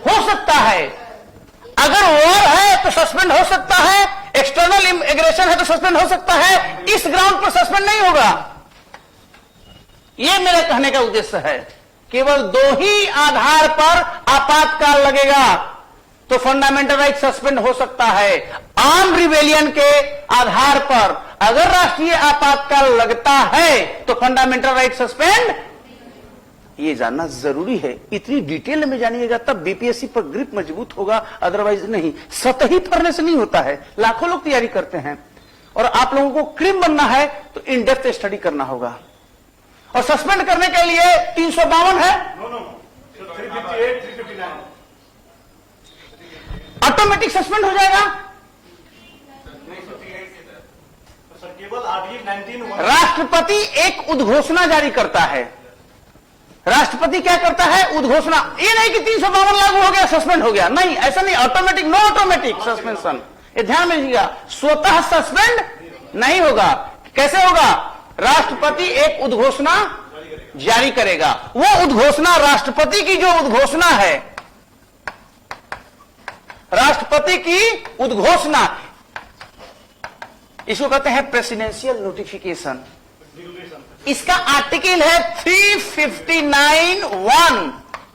[SPEAKER 1] हो सकता है। अगर वॉर है तो सस्पेंड हो सकता है, एक्सटर्नल एग्रेशन है तो सस्पेंड हो सकता है। इस ग्राउंड पर सस्पेंड नहीं होगा। यह मेरा कहने का उद्देश्य है। केवल 2 ही आधार पर आपातकाल लगेगा तो फंडामेंटल राइट सस्पेंड हो सकता है। आर्म रिबेलियन के आधार पर अगर राष्ट्रीय आपातकाल लगता है तो फंडामेंटल राइट सस्पेंड, ये जानना जरूरी है। इतनी डिटेल में जानिएगा तब बीपीएससी पर ग्रिप मजबूत होगा, अदरवाइज नहीं। सतही पढ़ने से नहीं होता है। लाखों लोग तैयारी करते हैं, और आप लोगों को क्रिम बनना है तो इन डेप्थ स्टडी करना होगा। और सस्पेंड करने के लिए 352 है,
[SPEAKER 2] No, no, no. So 358, 359.
[SPEAKER 1] Automatic suspend हो जाएगा।
[SPEAKER 2] सर केवल आर्टिकल 19
[SPEAKER 1] राष्ट्रपति एक उद्घोषणा जारी करता है। राष्ट्रपति क्या करता है? उद्घोषणा। ये नहीं कि 352 लागू हो गया सस्पेंड हो गया, नहीं, ऐसा नहीं। ऑटोमेटिक, नो ऑटोमेटिक सस्पेंशन, ये ध्यान में रखिएगा। स्वतः सस्पेंड नहीं होगा। कैसे होगा? राष्ट्रपति एक उद्घोषणा जारी करेगा। वो उद्घोषणा, राष्ट्रपति की जो उद्घोषणा है, राष्ट्रपति की उद्घोषणा, इसको कहते हैं प्रेसिडेंशियल नोटिफिकेशन। इसका आर्टिकल है 359(1),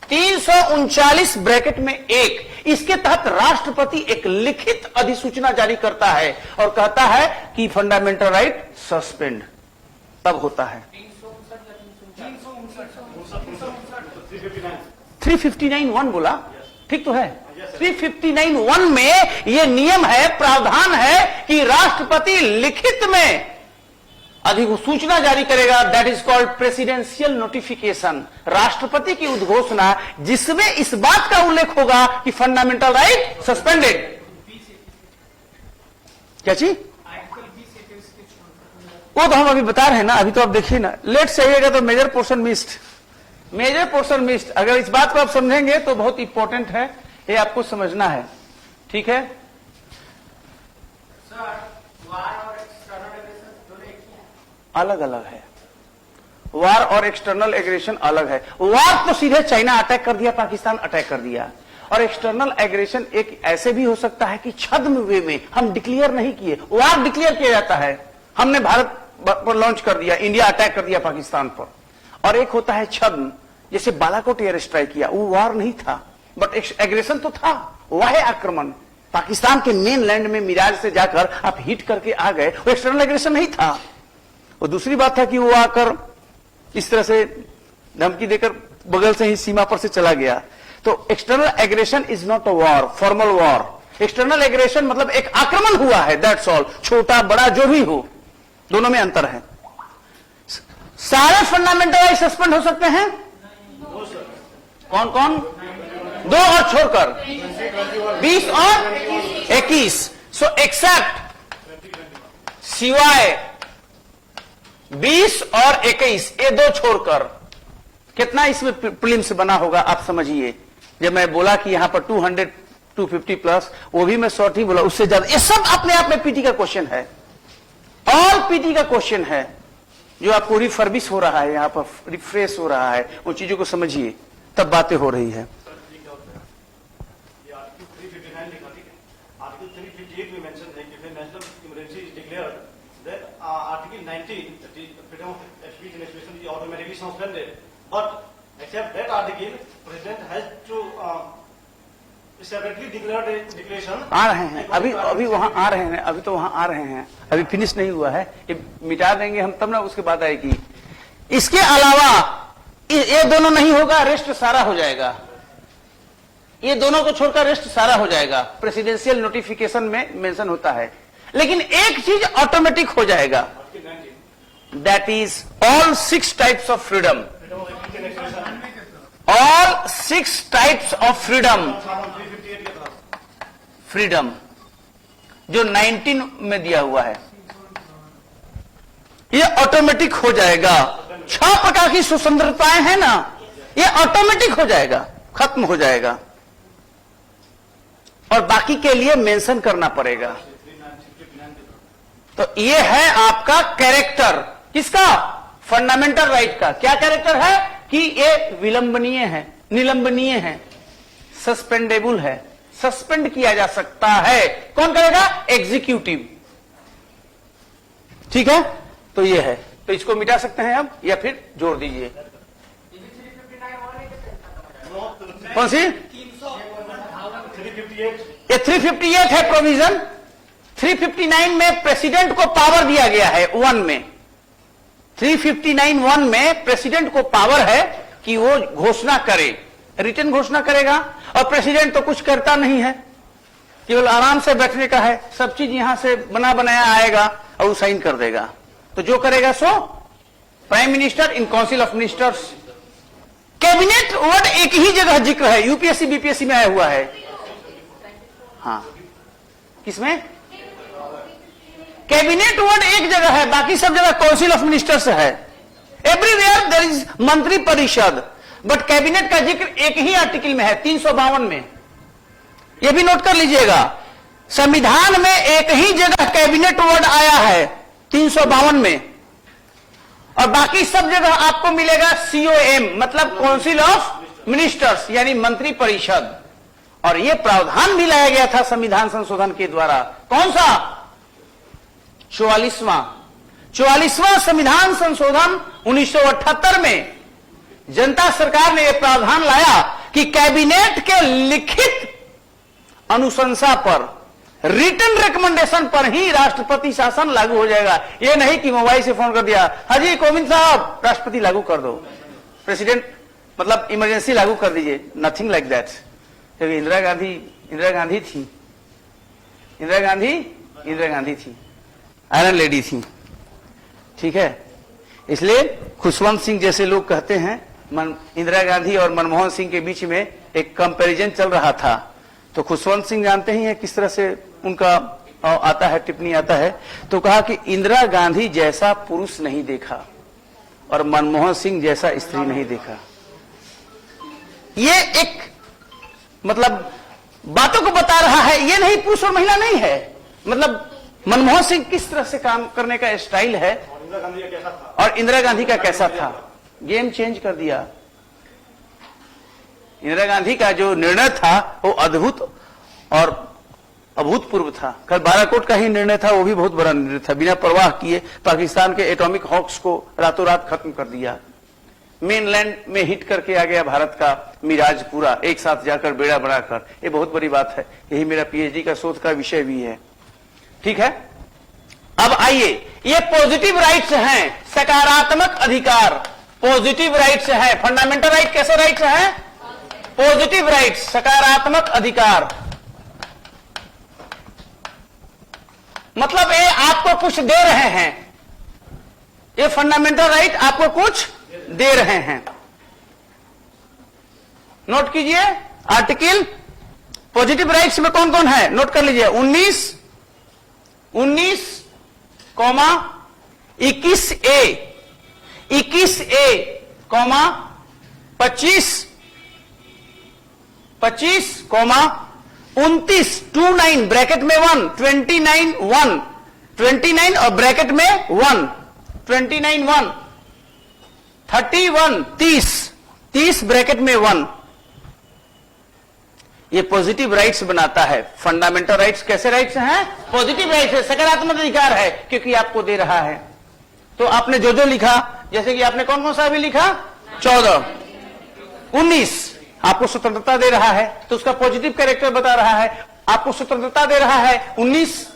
[SPEAKER 1] 339 ब्रैकेट में 1। इसके तहत राष्ट्रपति एक लिखित अधिसूचना जारी करता है और कहता है कि फंडामेंटल राइट सस्पेंड तब होता है। 359(1) बोला, ठीक तो है। 359(1) में यह नियम है, प्रावधान है कि राष्ट्रपति लिखित में अधिसूचना जारी करेगा। That is called presidential notification, राष्ट्रपति की उद्घोषणा, जिसमें इस बात का उल्लेख होगा कि फंडामेंटल राइट सस्पेंडेड। क्या चीज? वो तो हम अभी बता रहे हैं ना, अभी तो आप देखिए ना। लेट चाहिएगा तो major portion missed, major portion missed. अगर इस बात को आप समझेंगे तो बहुत इंपॉर्टेंट है, ये आपको समझना है, ठीक है। अलग अलग है, वार और एक्सटर्नल एग्रेशन अलग है। वार तो सीधे चाइना अटैक कर दिया, पाकिस्तान अटैक कर दिया। और एक्सटर्नल एग्रेशन एक ऐसे भी हो सकता है कि छद्म वे में हम डिक्लेयर नहीं किए, वार डिक्लेयर किया जाता है। हमने भारत पर लॉन्च कर दिया, इंडिया अटैक कर दिया पाकिस्तान पर। और एक होता है छद्म, जैसे बालाकोट एयर स्ट्राइक किया, वो वार नहीं था बट एग्रेशन तो था, वाह आक्रमण। पाकिस्तान के मेन लैंड में मिराज से जाकर आप हिट करके आ गए, वो एक्सटर्नल एग्रेशन नहीं था। और दूसरी बात था कि वो आकर इस तरह से धमकी देकर बगल से ही सीमा पर से चला गया। तो external aggression is not a war, formal war. External aggression मतलब एक आक्रमण हुआ है, दैट्स ऑल। छोटा बड़ा जो भी हो, दोनों में अंतर है। सारे फंडामेंटल राइट सस्पेंड हो सकते हैं? कौन कौन? 2 और छोड़कर 20 और 21। सो एक्सेप्ट, सिवाय 20 और 21, ये 2 छोड़कर। कितना इसमें प्रीलिम्स बना होगा आप समझिए। जब मैं बोला कि यहां पर 200, 250 प्लस, वो भी मैं शॉर्ट ही बोला, उससे ज्यादा। ये सब अपने आप में पीटी का क्वेश्चन है, ऑल पीटी का क्वेश्चन है, जो आपको रिफर्बिश हो रहा है, यहां पर रिफ्रेश हो रहा है। उन चीजों को समझिए, तब बातें हो रही है।
[SPEAKER 2] Article 19, the freedom of speech and expression is automatically suspended. But except that article, President has to separately declare a declaration.
[SPEAKER 1] आ रहे हैं, अभी वहां आ रहे हैं, अभी तो वहां आ रहे हैं, अभी फिनिश नहीं हुआ है। ये मिटा देंगे हम तब ना, उसके बाद आएगी। इसके अलावा ये दोनों नहीं होगा, रेस्ट सारा हो जाएगा। ये दोनों को छोड़कर रेस्ट सारा हो जाएगा। प्रेसिडेंशियल नोटिफिकेशन में मेंशन होता है, लेकिन एक चीज ऑटोमेटिक हो जाएगा, that is all 6 types of freedom. All 6 types of freedom जो 19 में दिया हुआ है, ये ऑटोमेटिक हो जाएगा। 6 प्रकार की स्वतंत्रताएं हैं ना, ये ऑटोमेटिक हो जाएगा, खत्म हो जाएगा। और बाकी के लिए मेंशन करना पड़ेगा। तो ये है आपका कैरेक्टर, किसका? फंडामेंटल राइट का। क्या कैरेक्टर है? कि ये विलंबनीय है, निलंबनीय है, सस्पेंडेबल है, सस्पेंड किया जा सकता है। कौन करेगा? एग्जीक्यूटिव। ठीक है, तो ये है। तो इसको मिटा सकते हैं अब, या फिर जोड़ दीजिए। कौन सी? 358। ये 358 है प्रोविजन। 359 में प्रेसिडेंट को पावर दिया गया है 1 में। 359(1) में प्रेसिडेंट को पावर है कि वो घोषणा करे, रिटन घोषणा करेगा। और प्रेसिडेंट तो कुछ करता नहीं है, केवल आराम से बैठने का है, सब चीज यहां से बना बनाया आएगा और वो साइन कर देगा। तो जो करेगा so prime minister in council of ministers. Cabinet word एक ही जगह जिक्र है, यूपीएससी बीपीएससी में आया हुआ है। हाँ, किसमें? कैबिनेट वर्ड एक जगह है, बाकी सब जगह काउंसिल ऑफ मिनिस्टर्स है। एवरीवेयर देयर इज मंत्री परिषद, बट कैबिनेट का जिक्र एक ही आर्टिकल में है, 352 में। यह भी नोट कर लीजिएगा, संविधान में एक ही जगह कैबिनेट वर्ड आया है, 352 में, और बाकी सब जगह आपको मिलेगा COM, मतलब काउंसिल ऑफ मिनिस्टर्स, यानी मंत्री परिषद। और यह प्रावधान भी लाया गया था संविधान संशोधन के द्वारा। कौन सा? 44वां संविधान संशोधन 1978 में जनता सरकार ने यह प्रावधान लाया कि कैबिनेट के लिखित अनुशंसा पर, रिटन रिकमेंडेशन पर ही राष्ट्रपति शासन लागू हो जाएगा। यह नहीं कि मोबाइल से फोन कर दिया, हाजी कोविंद साहब राष्ट्रपति लागू कर दो, प्रेसिडेंट मतलब इमरजेंसी लागू कर दीजिए, नथिंग लाइक दैट। क्योंकि इंदिरा गांधी थी, आयरन लेडी थी, ठीक है। इसलिए खुशवंत सिंह जैसे लोग कहते हैं इंदिरा गांधी और मनमोहन सिंह के बीच में एक कंपैरिजन चल रहा था। तो खुशवंत सिंह जानते ही हैं किस तरह से उनका आता है, टिप्पणी आता है। तो कहा कि इंदिरा गांधी जैसा पुरुष नहीं देखा और मनमोहन सिंह जैसा स्त्री नहीं देखा। ये एक मतलब बातों को बता रहा है, ये नहीं पुरुष और महिला नहीं है, मतलब मनमोहन सिंह किस तरह से काम करने का स्टाइल है और इंदिरा गांधी का कैसा था। गेम चेंज कर दिया। इंदिरा गांधी का जो निर्णय था वो अद्भुत और अभूतपूर्व था। कल बालाकोट का ही निर्णय था, वो भी बहुत बड़ा निर्णय था। बिना परवाह किए पाकिस्तान के एटॉमिक हॉक्स को रातों रात खत्म कर दिया। मेनलैंड में हिट करके आ गया भारत का मिराज पूरा, एक साथ जाकर बेड़ा बनाकर। ये बहुत बड़ी बात है, यही मेरा पीएचडी का शोध का विषय भी है, ठीक है। अब आइए, ये पॉजिटिव राइट्स हैं, सकारात्मक अधिकार, पॉजिटिव राइट्स हैं। फंडामेंटल राइट कैसे राइट्स हैं? पॉजिटिव राइट्स, सकारात्मक अधिकार। मतलब ये आपको कुछ दे रहे हैं, ये फंडामेंटल राइट आपको कुछ दे रहे हैं। नोट कीजिए आर्टिकल पॉजिटिव राइट्स में कौन कौन है, नोट कर लीजिए। 19, 21A, 25, 29, 29 ब्रैकेट में 1, 29 1, 29 और ब्रैकेट में 1, 29 1, 31 30 ब्रैकेट में 1। ये पॉजिटिव राइट्स बनाता है। फंडामेंटल राइट्स कैसे राइट्स हैं? पॉजिटिव राइट्स है, सकारात्मक अधिकार है, क्योंकि आपको दे रहा है। तो आपने जो जो लिखा, जैसे कि आपने कौन कौन सा भी लिखा, 14, 19 आपको स्वतंत्रता दे रहा है, तो उसका पॉजिटिव कैरेक्टर बता रहा है। आपको स्वतंत्रता दे रहा है 19,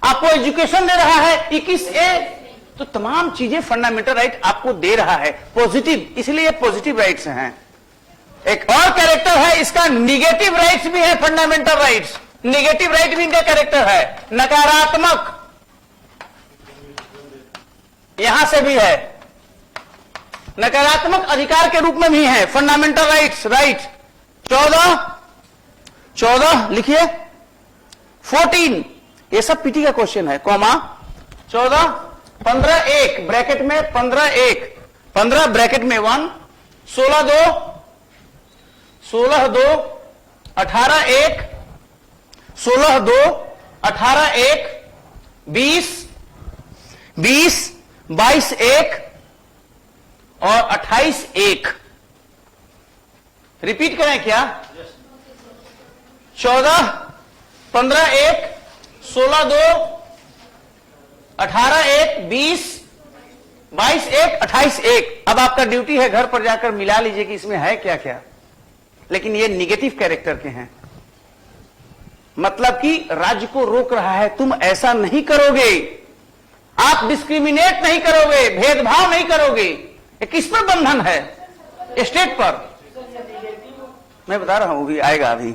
[SPEAKER 1] आपको एजुकेशन दे रहा है 21A। तो तमाम चीजें फंडामेंटल राइट आपको दे रहा है, पॉजिटिव, इसलिए पॉजिटिव राइट्स हैं। एक और कैरेक्टर है इसका, निगेटिव राइट्स भी है। फंडामेंटल राइट्स, निगेटिव राइट भी इनका कैरेक्टर है, नकारात्मक, यहां से भी है, नकारात्मक अधिकार के रूप में भी है फंडामेंटल राइट्स। राइट 14 लिखिए, 14 ये सब पीटी का क्वेश्चन है, कॉमा 14, 15 1 ब्रैकेट में 15 1, 15 ब्रैकेट में 1, 16 2, 18 1, 16 2, 18 1, 20, 22 1 और 28 1। रिपीट करें क्या? 14, 15 1, 16 2, 18 1, 20, 22 1, 28 1। अब आपका ड्यूटी है घर पर जाकर मिला लीजिए कि इसमें है क्या क्या। लेकिन ये निगेटिव कैरेक्टर के हैं, मतलब कि राज्य को रोक रहा है, तुम ऐसा नहीं करोगे, आप डिस्क्रिमिनेट नहीं करोगे, भेदभाव नहीं करोगे। ये किस पर बंधन है? स्टेट पर। मैं बता रहा हूं, भी आएगा अभी।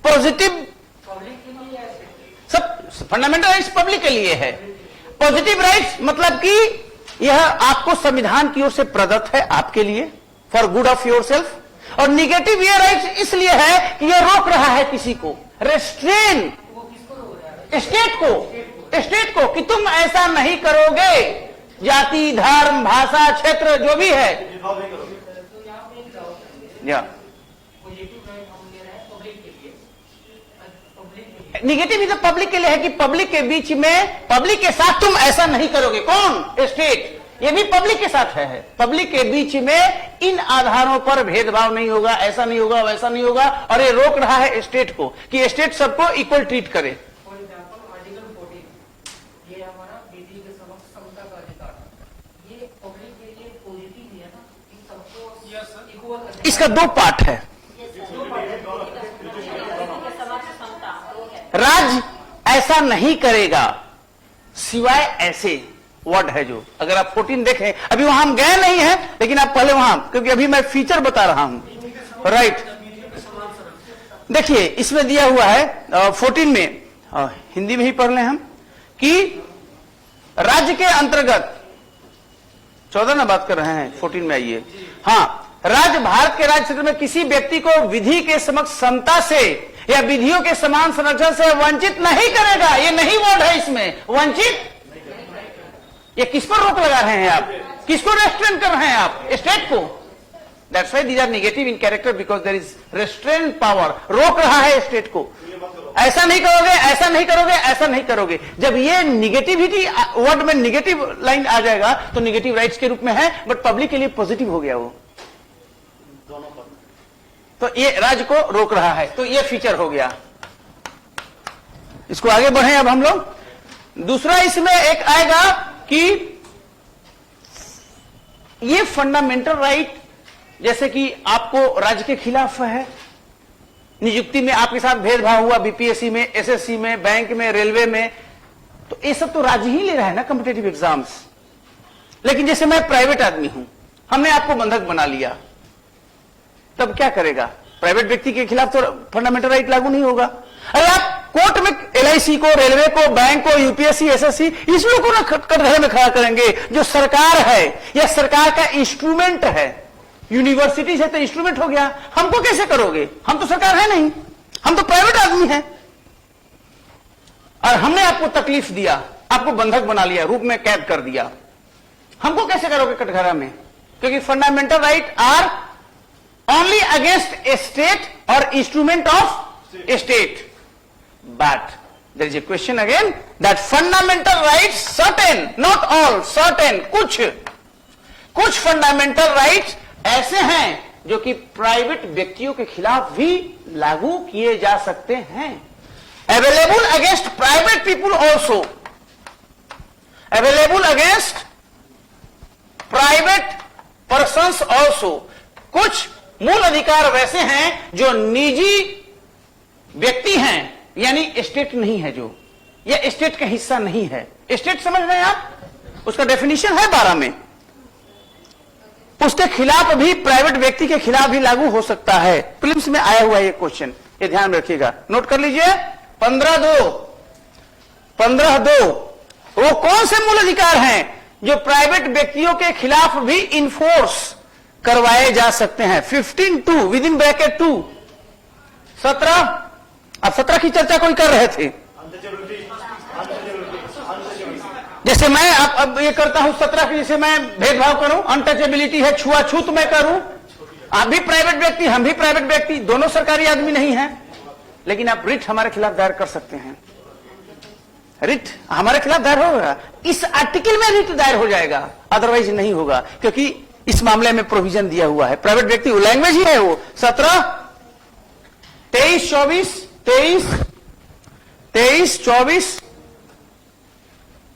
[SPEAKER 1] पॉजिटिव सब फंडामेंटल राइट्स पब्लिक के लिए है। पॉजिटिव राइट्स मतलब कि यह आपको संविधान की ओर से प्रदत्त है आपके लिए, for good of your self. और निगेटिव ये राइट्स इसलिए है कि यह रोक रहा है किसी को, रेस्ट्रेन स्टेट को कि तुम ऐसा नहीं करोगे, जाति धर्म भाषा क्षेत्र जो भी है। या निगेटिव इधर पब्लिक के लिए है कि पब्लिक के बीच में, पब्लिक के साथ तुम ऐसा नहीं करोगे। कौन? स्टेट। ये भी पब्लिक के साथ है। पब्लिक के बीच में इन आधारों पर भेदभाव नहीं होगा, ऐसा नहीं होगा, वैसा नहीं होगा। और ये रोक रहा है स्टेट को कि स्टेट सबको इक्वल ट्रीट करे।
[SPEAKER 3] फॉर एग्जाम्पल आर्टिकल 14 ये हमारा बेटी के समक्ष समता का अधिकार, ये पब्लिक के लिए पॉजिटिव है ना कि सबको इक्वल।
[SPEAKER 1] इसका दो पार्ट है। राज्य ऐसा नहीं करेगा सिवाय ऐसे वर्ड है जो, अगर आप 14 देखें, अभी वहां हम गए नहीं है लेकिन आप पहले वहां, क्योंकि अभी मैं फीचर बता रहा हूं। राइट, देखिए इसमें दिया हुआ है 14 में, हिंदी में ही पढ़ लें हम, कि राज्य के अंतर्गत 14 ना बात कर रहे हैं, 14 में आइए। हाँ, राज्य भारत के राज्य क्षेत्र में किसी व्यक्ति को विधि के समक्ष समता से या विधियों के समान संरक्षण से वंचित नहीं करेगा। ये नहीं वर्ड है इसमें, वंचित। ये किस पर रोक लगा रहे हैं आप? किसको रेस्ट्रेन कर रहे हैं आप? स्टेट को। That's why these are negative in character, because there is restrain power. रोक रहा है स्टेट को, ऐसा नहीं करोगे, ऐसा नहीं करोगे, ऐसा नहीं करोगे। जब ये निगेटिविटी वर्ड में निगेटिव लाइन आ जाएगा तो निगेटिव राइट्स के रूप में है, बट पब्लिक के लिए पॉजिटिव हो गया वो, तो ये राज्य को रोक रहा है। तो ये फीचर हो गया। इसको आगे बढ़े अब हम लोग। दूसरा इसमें एक आएगा कि ये फंडामेंटल राइट, जैसे कि आपको राज्य के खिलाफ है, नियुक्ति में आपके साथ भेदभाव हुआ, बीपीएससी में, एसएससी में, बैंक में, रेलवे में, तो ये सब तो राज्य ही ले रहा है ना कॉम्पिटिटिव एग्जाम्स। लेकिन जैसे मैं प्राइवेट आदमी हूं, हमने आपको बंधक बना लिया, तब क्या करेगा? प्राइवेट व्यक्ति के खिलाफ तो फंडामेंटल राइट लागू नहीं होगा। अरे आप कोर्ट में एलआईसी को, रेलवे को, बैंक को, यूपीएससी, एसएससी, इस लोगों को ना कटघरे में खड़ा करेंगे जो सरकार है या सरकार का इंस्ट्रूमेंट है। यूनिवर्सिटी से तो इंस्ट्रूमेंट हो गया, हमको कैसे करोगे? हम तो सरकार है नहीं, हम तो प्राइवेट आदमी हैं। और हमने आपको तकलीफ दिया, आपको बंधक बना लिया, रूप में कैद कर दिया, हमको कैसे करोगे कटघरा में? क्योंकि fundamental right are only against a state or instrument of a state. But there is a question again that fundamental rights, certain, not all, certain, कुछ fundamental rights ऐसे हैं जो कि प्राइवेट व्यक्तियों के खिलाफ भी लागू किए जा सकते हैं। Available against private people also. Available against private persons also. कुछ मूल अधिकार वैसे हैं जो निजी व्यक्ति हैं, यानी स्टेट नहीं है, जो यह स्टेट का हिस्सा नहीं है। स्टेट समझ रहे हैं आप? उसका डेफिनेशन है 12 में। उसके खिलाफ भी, प्राइवेट व्यक्ति के खिलाफ भी लागू हो सकता है। प्रीलिम्स में आया हुआ ये क्वेश्चन, ये ध्यान रखिएगा, नोट कर लीजिए। 15(2) वो कौन से मूल अधिकार हैं जो प्राइवेट व्यक्तियों के खिलाफ भी इन्फोर्स करवाए जा सकते हैं? 15(2) विद इन ब्रैकेट 2, 17, अब 17 की चर्चा कोई कर रहे थे। जैसे मैं अब ये करता हूं 17 की, जैसे मैं भेदभाव करूं, अनटचेबिलिटी है, छुआछूत मैं करूं। आप भी प्राइवेट व्यक्ति, हम भी प्राइवेट व्यक्ति, दोनों सरकारी आदमी नहीं हैं, लेकिन आप रिट हमारे खिलाफ दायर कर सकते हैं। रिट हमारे खिलाफ दायर होगा, इस आर्टिकल में रिट दायर हो जाएगा, अदरवाइज नहीं होगा, क्योंकि इस मामले में प्रोविजन दिया हुआ है। प्राइवेट व्यक्ति लैंग्वेज ही है वो। 17, 23, 24,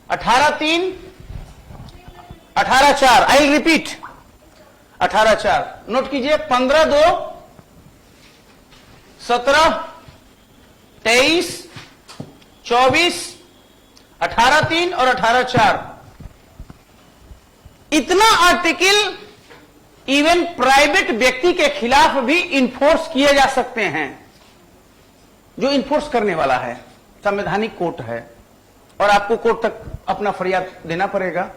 [SPEAKER 1] 18(3), 18(4), आई रिपीट 18(4), नोट कीजिए। 15(2), 17, 23, 24, 18(3) और 18(4), इतना आर्टिकल इवन प्राइवेट व्यक्ति के खिलाफ भी इन्फोर्स किए जा सकते हैं। जो इन्फोर्स करने वाला है, संवैधानिक कोर्ट है, और आपको कोर्ट तक अपना फरियाद देना पड़ेगा,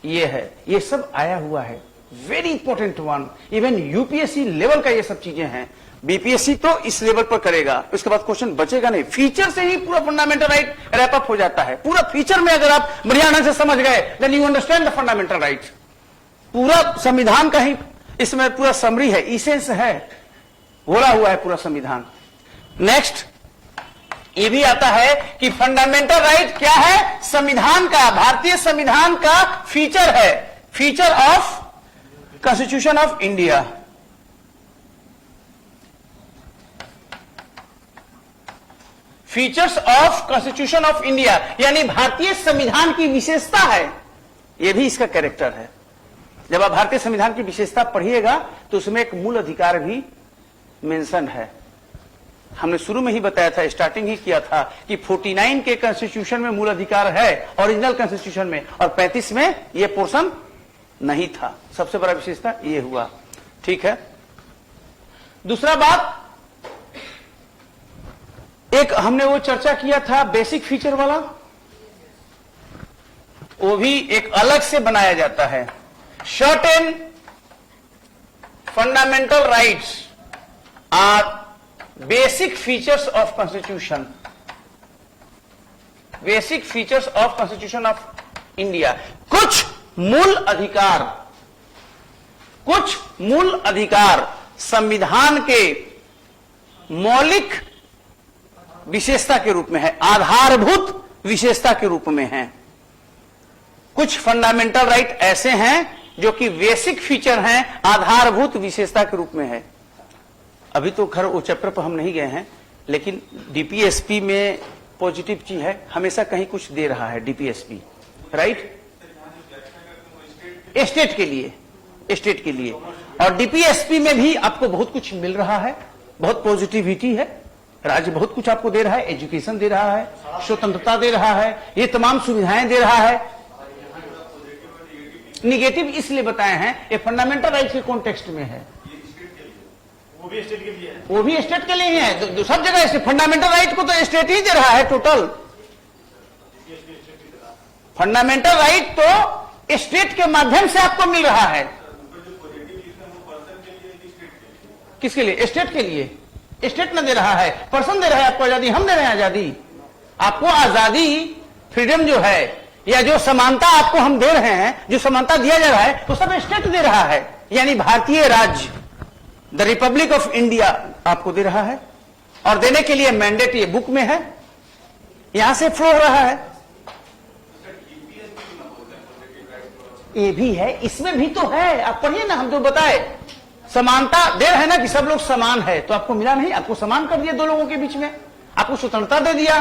[SPEAKER 1] ये है, ये सब आया हुआ है। Very important one, even UPSC level का ये सब चीजें हैं। बीपीएससी तो इस लेवल पर करेगा, उसके बाद क्वेश्चन बचेगा नहीं। फीचर से ही पूरा फंडामेंटल राइट रैप अप हो जाता है। पूरा फीचर में अगर आप बढ़िया ढंग से समझ गए, then you understand the fundamental right. पूरा संविधान का ही इसमें पूरा समरी है, इसेंस है, बोला हुआ है पूरा संविधान। नेक्स्ट ये भी आता है कि फंडामेंटल राइट क्या है, संविधान का, भारतीय संविधान का फीचर है, feature of constitution of India. Features of constitution of India यानी भारतीय संविधान की विशेषता है, यह भी इसका कैरेक्टर है। जब आप भारतीय संविधान की विशेषता पढ़िएगा तो उसमें एक मूल अधिकार भी मेंशन है। हमने शुरू में ही बताया था, स्टार्टिंग ही किया था कि 49 के कॉन्स्टिट्यूशन में मूल अधिकार है ओरिजिनल कॉन्स्टिट्यूशन में, और 35 में यह पोर्शन नहीं था। सबसे बड़ा विशेषता यह हुआ। ठीक है, दूसरा बात, एक हमने वो चर्चा किया था बेसिक फीचर वाला, वो भी एक अलग से बनाया जाता है। Certain fundamental rights are basic features of constitution, basic features of constitution of India. कुछ मूल अधिकार संविधान के मौलिक विशेषता के रूप में है, आधारभूत विशेषता के रूप में है। कुछ फंडामेंटल राइट ऐसे हैं जो कि बेसिक फीचर हैं, आधारभूत विशेषता के रूप में है। अभी तो खैर वो चैप्टर पर हम नहीं गए हैं, लेकिन डीपीएसपी में पॉजिटिव चीज है, हमेशा कहीं कुछ दे रहा है डीपीएसपी, राइट, स्टेट के लिए। और डीपीएसपी में भी आपको बहुत कुछ मिल रहा है, बहुत पॉजिटिविटी है, राज्य बहुत कुछ आपको दे रहा है, एजुकेशन दे रहा है, स्वतंत्रता दे रहा है, ये तमाम सुविधाएं दे रहा है। निगेटिव इसलिए बताए हैं, ये फंडामेंटल राइट के कॉन्टेक्स्ट में है,
[SPEAKER 2] वो भी स्टेट के लिए है,
[SPEAKER 1] वो भी स्टेट के लिए ही है। सब जगह फंडामेंटल राइट को तो स्टेट ही दे रहा है टोटल। फंडामेंटल राइट तो स्टेट के माध्यम से आपको मिल रहा है। किसके लिए? स्टेट के लिए। स्टेट न दे रहा है, पर्सन दे रहा है आपको आजादी, हम दे रहे हैं आजादी। आपको आजादी, फ्रीडम जो है, या जो समानता आपको हम दे रहे हैं, जो समानता दिया जा रहा है, वो सब स्टेट दे रहा है। यानी भारतीय राज्य, द रिपब्लिक ऑफ इंडिया आपको दे रहा है, और देने के लिए मैंडेट ये बुक में है, यहां से फ्लो हो रहा है। ये भी है, इसमें भी तो है, आप पढ़िए ना, हम जो बताए समानता दे रहे हैं ना कि सब लोग समान है, तो आपको मिला नहीं, आपको समान कर दिया दो लोगों के बीच में, आपको स्वतंत्रता दे दिया,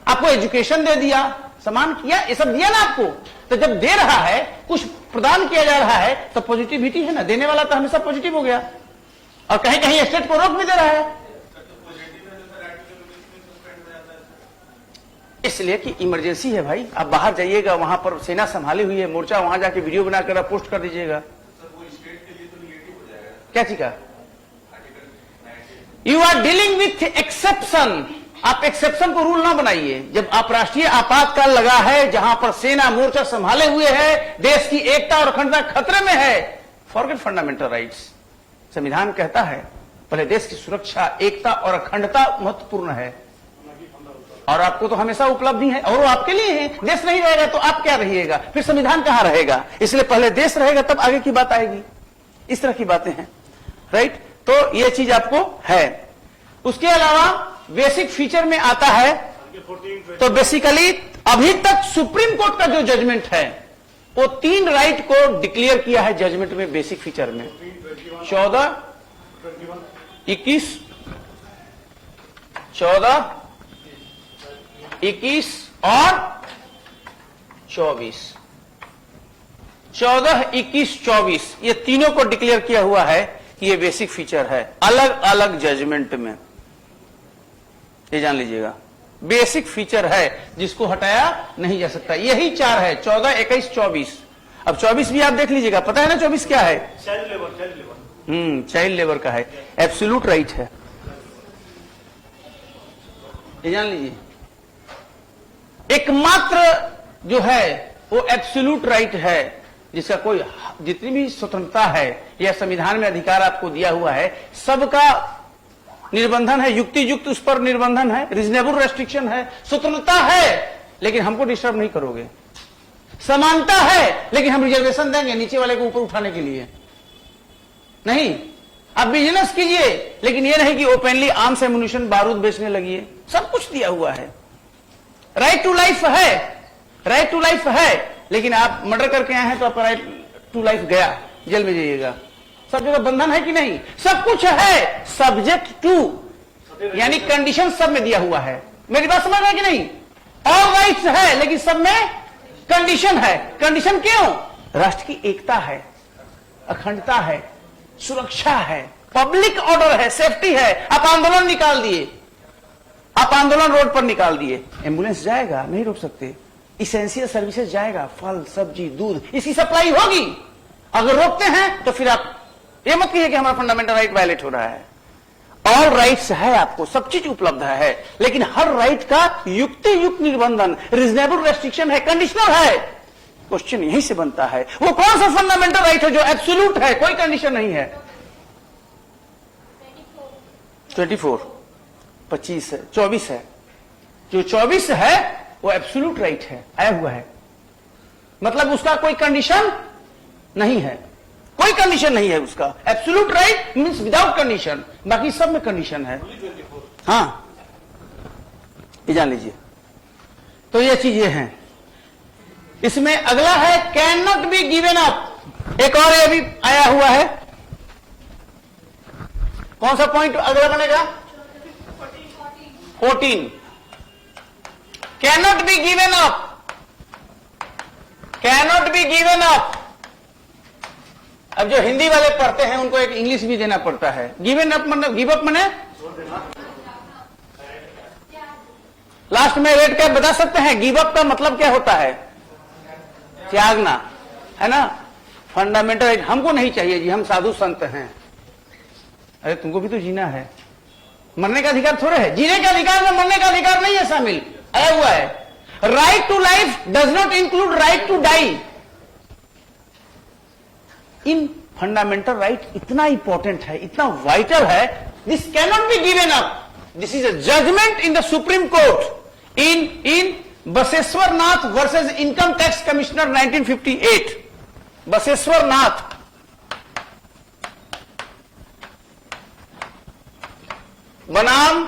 [SPEAKER 1] आपको एजुकेशन दे दिया, समान किया, ये सब दिया ना आपको। तो जब दे रहा है, कुछ प्रदान किया जा रहा है, तो पॉजिटिविटी है ना, देने वाला तो हमेशा पॉजिटिव हो गया। और कहीं कहीं स्टेट को रोक भी दे रहा है, इसलिए कि इमरजेंसी है भाई। आप बाहर जाइएगा, वहां पर सेना संभाली हुई है, मोर्चा, वहां जाके वीडियो बनाकर आप पोस्ट कर दीजिएगा। क्या चीज का? You are dealing with exception. आप एक्सेप्शन को रूल ना बनाइए। जब आप राष्ट्रीय आपातकाल लगा है, जहां पर सेना मोर्चा संभाले हुए है, देश की एकता और अखंडता खतरे में है, फॉरगेट फंडामेंटल राइट्स। संविधान कहता है पहले देश की सुरक्षा, एकता और अखंडता महत्वपूर्ण है, और आपको तो हमेशा उपलब्धि है, और वो आपके लिए है। देश नहीं रहेगा तो आप क्या रहिएगा, फिर संविधान कहां रहेगा। इसलिए पहले देश रहेगा तब आगे की बात आएगी। इस तरह की बातें हैं, राइट। तो ये चीज आपको है। उसके अलावा बेसिक फीचर में आता है, तो बेसिकली अभी तक सुप्रीम कोर्ट का जो जजमेंट है, वो 3 राइट को डिक्लेयर किया है जजमेंट में, बेसिक फीचर में 14, 21 और 24। 14, 21, 24 ये तीनों को डिक्लेयर किया हुआ है कि ये बेसिक फीचर है, अलग अलग जजमेंट में। ये जान लीजिएगा, बेसिक फीचर है जिसको हटाया नहीं जा सकता। यही 4 है, 14, 21, 24। अब 24 भी आप देख लीजिएगा, पता है ना 24 क्या है?
[SPEAKER 2] चाइल्ड लेबर
[SPEAKER 1] चाइल्ड लेबर का है, एब्सोल्यूट राइट है। ये जान लीजिए, एकमात्र जो है वो एब्सोल्यूट राइट है जिसका कोई, जितनी भी स्वतंत्रता है या संविधान में अधिकार आपको दिया हुआ है, सबका निर्बंधन है, युक्ति युक्त उस पर निर्बंधन है, रीजनेबल रेस्ट्रिक्शन है, स्वतंत्रता है लेकिन हमको डिस्टर्ब नहीं करोगे, समानता है लेकिन हम रिजर्वेशन देंगे नीचे वाले को ऊपर उठाने के लिए नहीं। आप बिजनेस कीजिए लेकिन यह नहीं कि ओपनली आर्म्स एम्युनिशन बारूद बेचने लगिए, सब कुछ दिया हुआ है। राइट टू लाइफ है, राइट टू लाइफ है, लेकिन आप मर्डर करके आए हैं तो आपका राइट टू लाइफ गया, जेल में जाइएगा। सब जगह बंधन है कि नहीं, सब कुछ है, सब्जेक्ट टू यानी कंडीशन सब में दिया हुआ है। मेरी बात समझ रहे हैं कि नहीं? ऑल राइट्स है लेकिन सब में कंडीशन है। कंडीशन क्यों? राष्ट्र की एकता है, अखंडता है, सुरक्षा है, पब्लिक ऑर्डर है, सेफ्टी है। आप आंदोलन निकाल दिए, आप आंदोलन रोड पर निकाल दिए, एम्बुलेंस जाएगा, नहीं रोक सकते। इसेंशियल सर्विसेज जाएगा, फल सब्जी दूध, इसकी सप्लाई होगी। अगर रोकते हैं तो फिर आप ये मत कहिए कि हमारा फंडामेंटल राइट वायलेट हो रहा है। ऑल राइट्स है, आपको सब चीज उपलब्ध है, लेकिन हर राइट का युक्ति युक्त निर्बंधन, रीजनेबल रेस्ट्रिक्शन है, कंडीशनल है। क्वेश्चन यहीं से बनता है, वो कौन सा फंडामेंटल राइट है जो एब्सोल्यूट है, कोई कंडीशन नहीं है? 24, 25 है, 24 है। जो 24 है वो एब्सोल्यूट राइट है, आया हुआ है, मतलब उसका कोई कंडीशन नहीं है, कोई कंडीशन नहीं है उसका। Absolute right means without condition, बाकी सब में कंडीशन है। हाँ, ये जान लीजिए। तो ये चीजें हैं। इसमें अगला है can not be given up. एक और ये भी आया हुआ है, कौन सा पॉइंट अगला बनेगा? 14 can not be given up, can not be given up. अब जो हिंदी वाले पढ़ते हैं उनको एक इंग्लिश भी देना पड़ता है। गिवन अप मतलब गिव अप मने लास्ट में रेड कैप बता सकते हैं गिव अप का मतलब क्या होता है? त्यागना, है ना? फंडामेंटल राइट हमको नहीं चाहिए जी, हम साधु संत हैं। अरे तुमको भी तो जीना है, मरने का अधिकार थोड़े है। जीने का अधिकार में मरने का अधिकार नहीं है शामिल, आया हुआ है। Right to life does not include right to die. In fundamental right इतना इंपॉर्टेंट है, इतना वाइटल है, this can not be given up. This is a judgement in the Supreme Court in Basheshwar Nath versus income tax commissioner 1958। Basheshwar Nath बनाम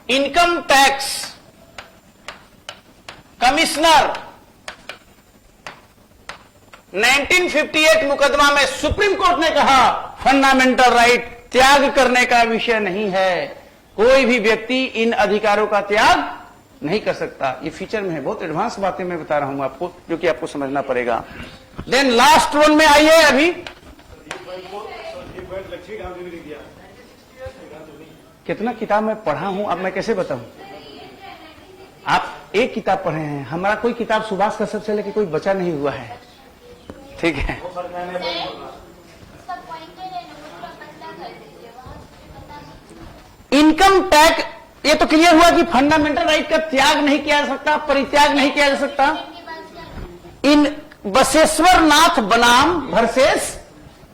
[SPEAKER 1] income tax commissioner 1958 मुकदमा में supreme court ने कहा fundamental right त्याग करने का विषय नहीं है, कोई भी व्यक्ति इन अधिकारों का त्याग नहीं कर सकता। ये फीचर में है, बहुत एडवांस बातें मैं बता रहा हूं आपको, जो कि आपको समझना पड़ेगा। देन लास्ट वन में आइए। अभी कितना किताब मैं पढ़ा हूं, अब मैं कैसे बताऊं? आप एक किताब पढ़े हैं, हमारा कोई किताब सुभाष कश्यप से लेके कोई बचा नहीं हुआ है, ठीक है? इनकम टैक्स, ये तो क्लियर हुआ कि फंडामेंटल राइट का त्याग नहीं किया जा सकता, परित्याग नहीं किया जा सकता। इन बसेश्वर नाथ बनाम वर्सेस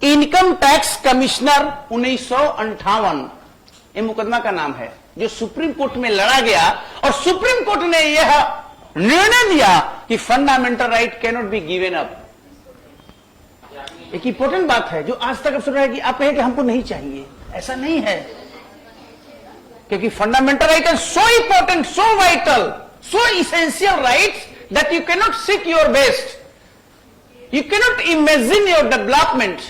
[SPEAKER 1] इनकम टैक्स कमिश्नर 1958, ये मुकदमा का नाम है, जो सुप्रीम कोर्ट में लड़ा गया। और सुप्रीम कोर्ट ने यह निर्णय दिया कि fundamental right can not be given up. एक इंपॉर्टेंट बात है जो आज तक सुन रहा है कि आप कहें कि हमको नहीं चाहिए, ऐसा नहीं है, क्योंकि fundamental right is so important, so vital, so essential rights that you can not seek your best, you cannot imagine your development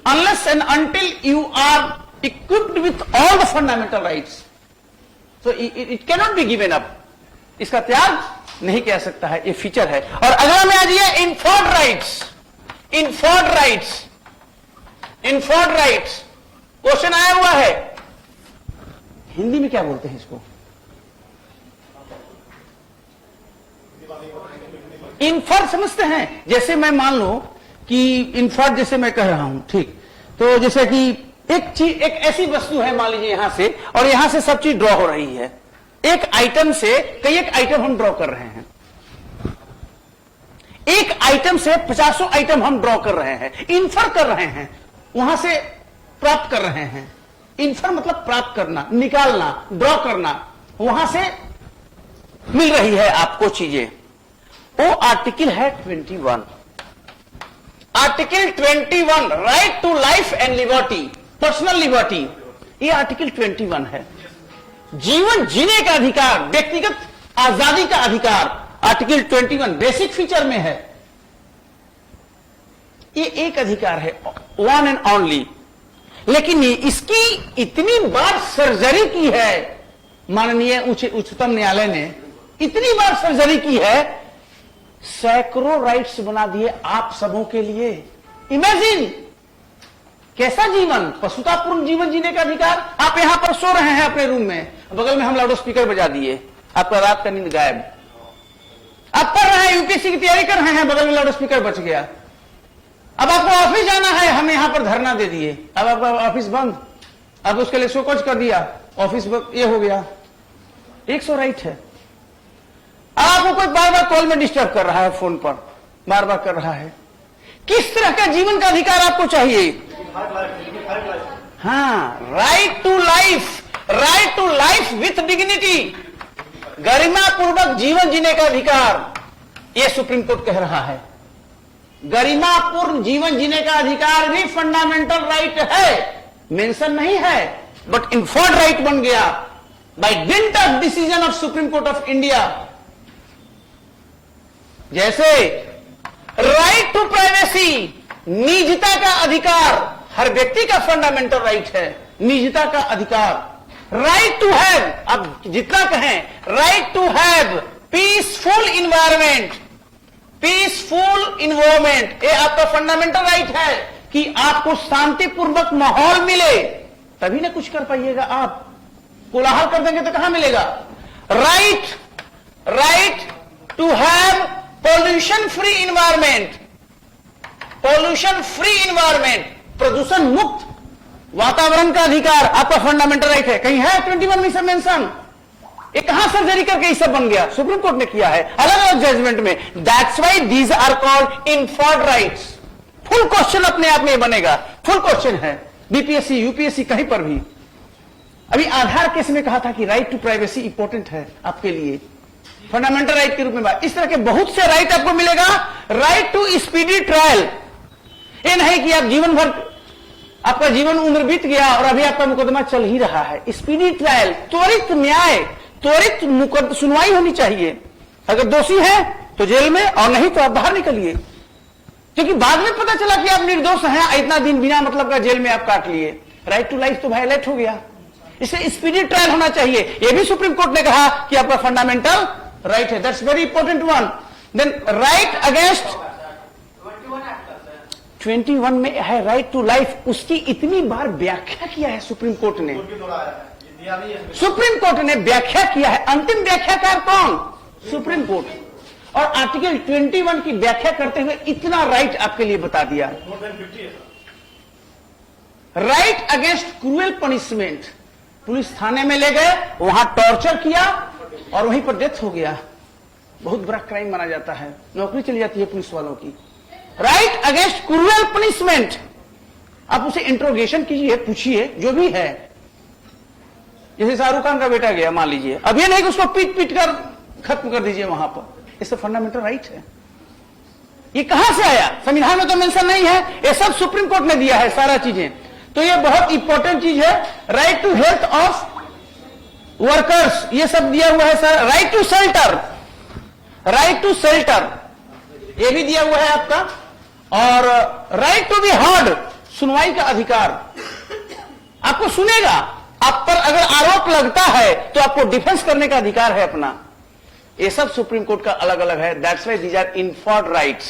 [SPEAKER 1] unless and until you are equipped with all the fundamental rights. So it cannot be given up. इसका त्याग नहीं किया सकता है, ये feature है। और अगला में आ जाइए inferred rights. Inferred rights, inferred rights question आया हुआ है, हिंदी में क्या बोलते हैं इसको? इन्फर्ड समझते हैं? जैसे मैं मान लो कि इन्फर्ड, जैसे मैं कह रहा हूं, ठीक, तो जैसे कि एक चीज, एक ऐसी वस्तु है मान लीजिए यहां से, और यहां से सब चीज ड्रॉ हो रही है। एक आइटम से कई एक आइटम हम ड्रॉ कर रहे हैं, एक आइटम से 50 आइटम हम ड्रॉ कर रहे हैं, इन्फर कर रहे हैं, वहां से प्राप्त कर रहे हैं। इन्फर मतलब प्राप्त करना, निकालना, ड्रॉ करना, वहां से मिल रही है आपको चीजें। वो आर्टिकल है 21, article 21, right to life and liberty, personal liberty, ये आर्टिकल 21 है। जीवन जीने का अधिकार, व्यक्तिगत आजादी का अधिकार, आर्टिकल 21 बेसिक फीचर में है। ये एक अधिकार है, वन एंड ओनली। लेकिन इसकी इतनी बार सर्जरी की है माननीय उच्चतम न्यायालय ने, इतनी बार सर्जरी की है, सैकड़ों राइट्स बना दिए आप सबों के लिए। इमेजिन कैसा जीवन, पशुतापूर्ण जीवन जीने का अधिकार। आप यहां पर सो रहे हैं अपने रूम में, बगल में हम लाउड स्पीकर बजा दिए, आपका रात का नींद गायब। आप पढ़ रहे हैं, यूपीएससी की तैयारी कर रहे हैं, बगल में लाउड स्पीकर बच गया। अब आपको ऑफिस जाना है, हमें यहां पर धरना दे दिए, अब आपका ऑफिस बंद, अब उसके लिए शो कॉज कर दिया, ऑफिस ये हो गया। 100 राइट है। आपको कोई बार बार कॉल में डिस्टर्ब कर रहा है, फोन पर बार बार कर रहा है। किस तरह का जीवन का अधिकार आपको चाहिए? हाँ, right to life, right to life with dignity, गरिमा पूर्वक जीवन जीने का अधिकार, यह सुप्रीम कोर्ट कह रहा है। गरिमापूर्ण जीवन जीने का अधिकार भी फंडामेंटल राइट है, मेंशन नहीं है, बट इन्फर्ड राइट बन गया by dint of decision of supreme court of India. जैसे राइट टू प्राइवेसी, निजता का अधिकार हर व्यक्ति का फंडामेंटल राइट है, निजता का अधिकार। राइट टू हैव, अब जितना कहें, right to have peaceful environment, peaceful environment, ये आपका फंडामेंटल राइट है कि आपको शांतिपूर्वक माहौल मिले, तभी ना कुछ कर पाइएगा। आप कोलाहल कर देंगे तो कहां मिलेगा? Right to have pollution free environment, pollution free environment, प्रदूषण मुक्त वातावरण का अधिकार आपका फंडामेंटल राइट है। कहीं है 21 में से मेंशन? ये कहां सर्जरी करके ये सब बन गया? सुप्रीम कोर्ट ने किया है अलग अलग जजमेंट में। That's why these are called inferred rights. Full question अपने आप में बनेगा, फुल क्वेश्चन है, बीपीएससी यूपीएससी कहीं पर भी। अभी आधार केस में कहा था कि राइट टू प्राइवेसी इंपॉर्टेंट है आपके लिए, फंडामेंटल राइट के रूप में बात। इस तरह के बहुत से राइट आपको मिलेगा। राइट टू स्पीडी ट्रायल, ये नहीं कि आप जीवन भर, आपका जीवन उम्र बीत गया और अभी आपका मुकदमा चल ही रहा है। स्पीडी ट्रायल, त्वरित न्याय, त्वरित सुनवाई होनी चाहिए। अगर दोषी है तो जेल में, और नहीं तो आप बाहर निकलिए, क्योंकि बाद में पता चला कि आप निर्दोष हैं, इतना दिन बिना मतलब का जेल में आप काट लिए। राइट टू लाइफ तो वायलेट हो गया। इससे स्पीडी ट्रायल होना चाहिए, यह भी सुप्रीम कोर्ट ने कहा कि आपका फंडामेंटल राइट है। That's very important one. Then right against 21 में है राइट टू लाइफ, उसकी इतनी बार व्याख्या किया है सुप्रीम कोर्ट ने। सुप्रीम कोर्ट ने व्याख्या किया है, अंतिम व्याख्याकार कौन? Supreme court. और आर्टिकल 21 की व्याख्या करते हुए इतना राइट आपके लिए बता दिया। Right against cruel punishment, police थाने में ले गए, वहां टॉर्चर किया और वहीं पर डेथ हो गया, बहुत बड़ा क्राइम माना जाता है, नौकरी चली जाती है पुलिस वालों की। राइट अगेंस्ट क्रूएल पनिशमेंट, आप उसे इंट्रोगेशन कीजिए, पूछिए जो भी है। जैसे शाहरुख खान का बेटा गया मान लीजिए, अब ये नहीं कि उसको पीट पीट कर खत्म कर दीजिए वहां पर, इससे फंडामेंटल राइट है। ये कहां से आया? संविधान में तो मेंशन नहीं है, ये सब सुप्रीम कोर्ट ने दिया है सारा चीजें। तो ये बहुत इंपॉर्टेंट चीज है। Right to health of workers, ये सब दिया हुआ है sir. Right to shelter, right to shelter ये भी दिया हुआ है आपका। और राइट टू बी हर्ड, सुनवाई का अधिकार, आपको सुनेगा, आप पर अगर आरोप लगता है तो आपको डिफेंस करने का अधिकार है अपना। ये सब सुप्रीम कोर्ट का अलग अलग है। That's why these are inferred rights.